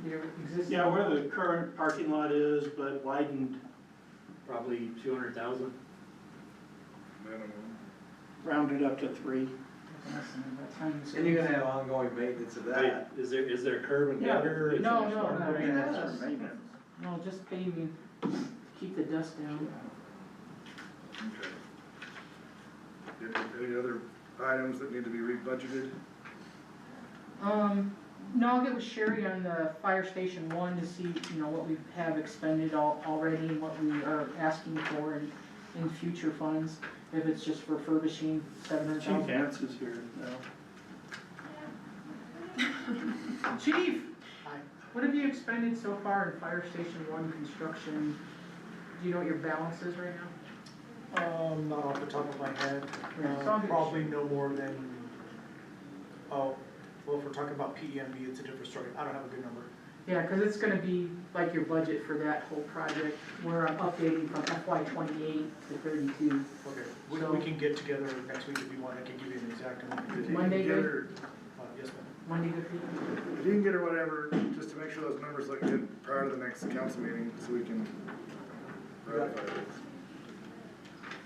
[SPEAKER 6] the existing.
[SPEAKER 3] Yeah, where the current parking lot is, but widened,
[SPEAKER 9] Probably 200,000.
[SPEAKER 2] Minimum.
[SPEAKER 3] rounded up to 3.
[SPEAKER 8] And you're gonna have ongoing maintenance of that.
[SPEAKER 9] Is there curb and
[SPEAKER 3] Yeah.
[SPEAKER 9] gutter?
[SPEAKER 6] No,
[SPEAKER 3] It's
[SPEAKER 6] no,
[SPEAKER 3] just
[SPEAKER 6] no,
[SPEAKER 3] for maintenance
[SPEAKER 6] no.
[SPEAKER 3] or maintenance.
[SPEAKER 6] No, just paving, keep the dust down.
[SPEAKER 2] Okay. Any other items that need to be rebudgeted?
[SPEAKER 6] No, I'll get with Sherry on the fire station 1 to see, what we have expended already and what we are asking for in future funds. If it's just refurbishing
[SPEAKER 3] Chief
[SPEAKER 6] 700,000.
[SPEAKER 3] Vance is here now.
[SPEAKER 6] Chief, what have you expended so far in fire station 1 construction? Do you know what your balance is right now?
[SPEAKER 11] Not off the top of my head,
[SPEAKER 6] Yeah, so I'll get
[SPEAKER 11] probably no more than, well, if we're talking about PEMB, it's a different story, I don't have a good number.
[SPEAKER 6] Yeah, cause it's gonna be like your budget for that whole project, where I'm updating from FY 28 to 32.
[SPEAKER 11] Okay,
[SPEAKER 6] So-
[SPEAKER 11] we can get together next week if you want, I can give you an exact amount.
[SPEAKER 2] If you can
[SPEAKER 6] Monday
[SPEAKER 2] get
[SPEAKER 6] good?
[SPEAKER 2] her-
[SPEAKER 11] Yes, ma'am.
[SPEAKER 6] Monday good for you?
[SPEAKER 2] If you can get her whatever, just to make sure those numbers look good prior to the next council meeting, so we can ratify this.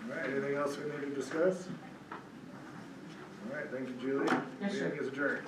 [SPEAKER 2] All right, anything else we need to discuss? All right, thank you, Julie.
[SPEAKER 6] Yes, sir.
[SPEAKER 2] Meeting is adjourned.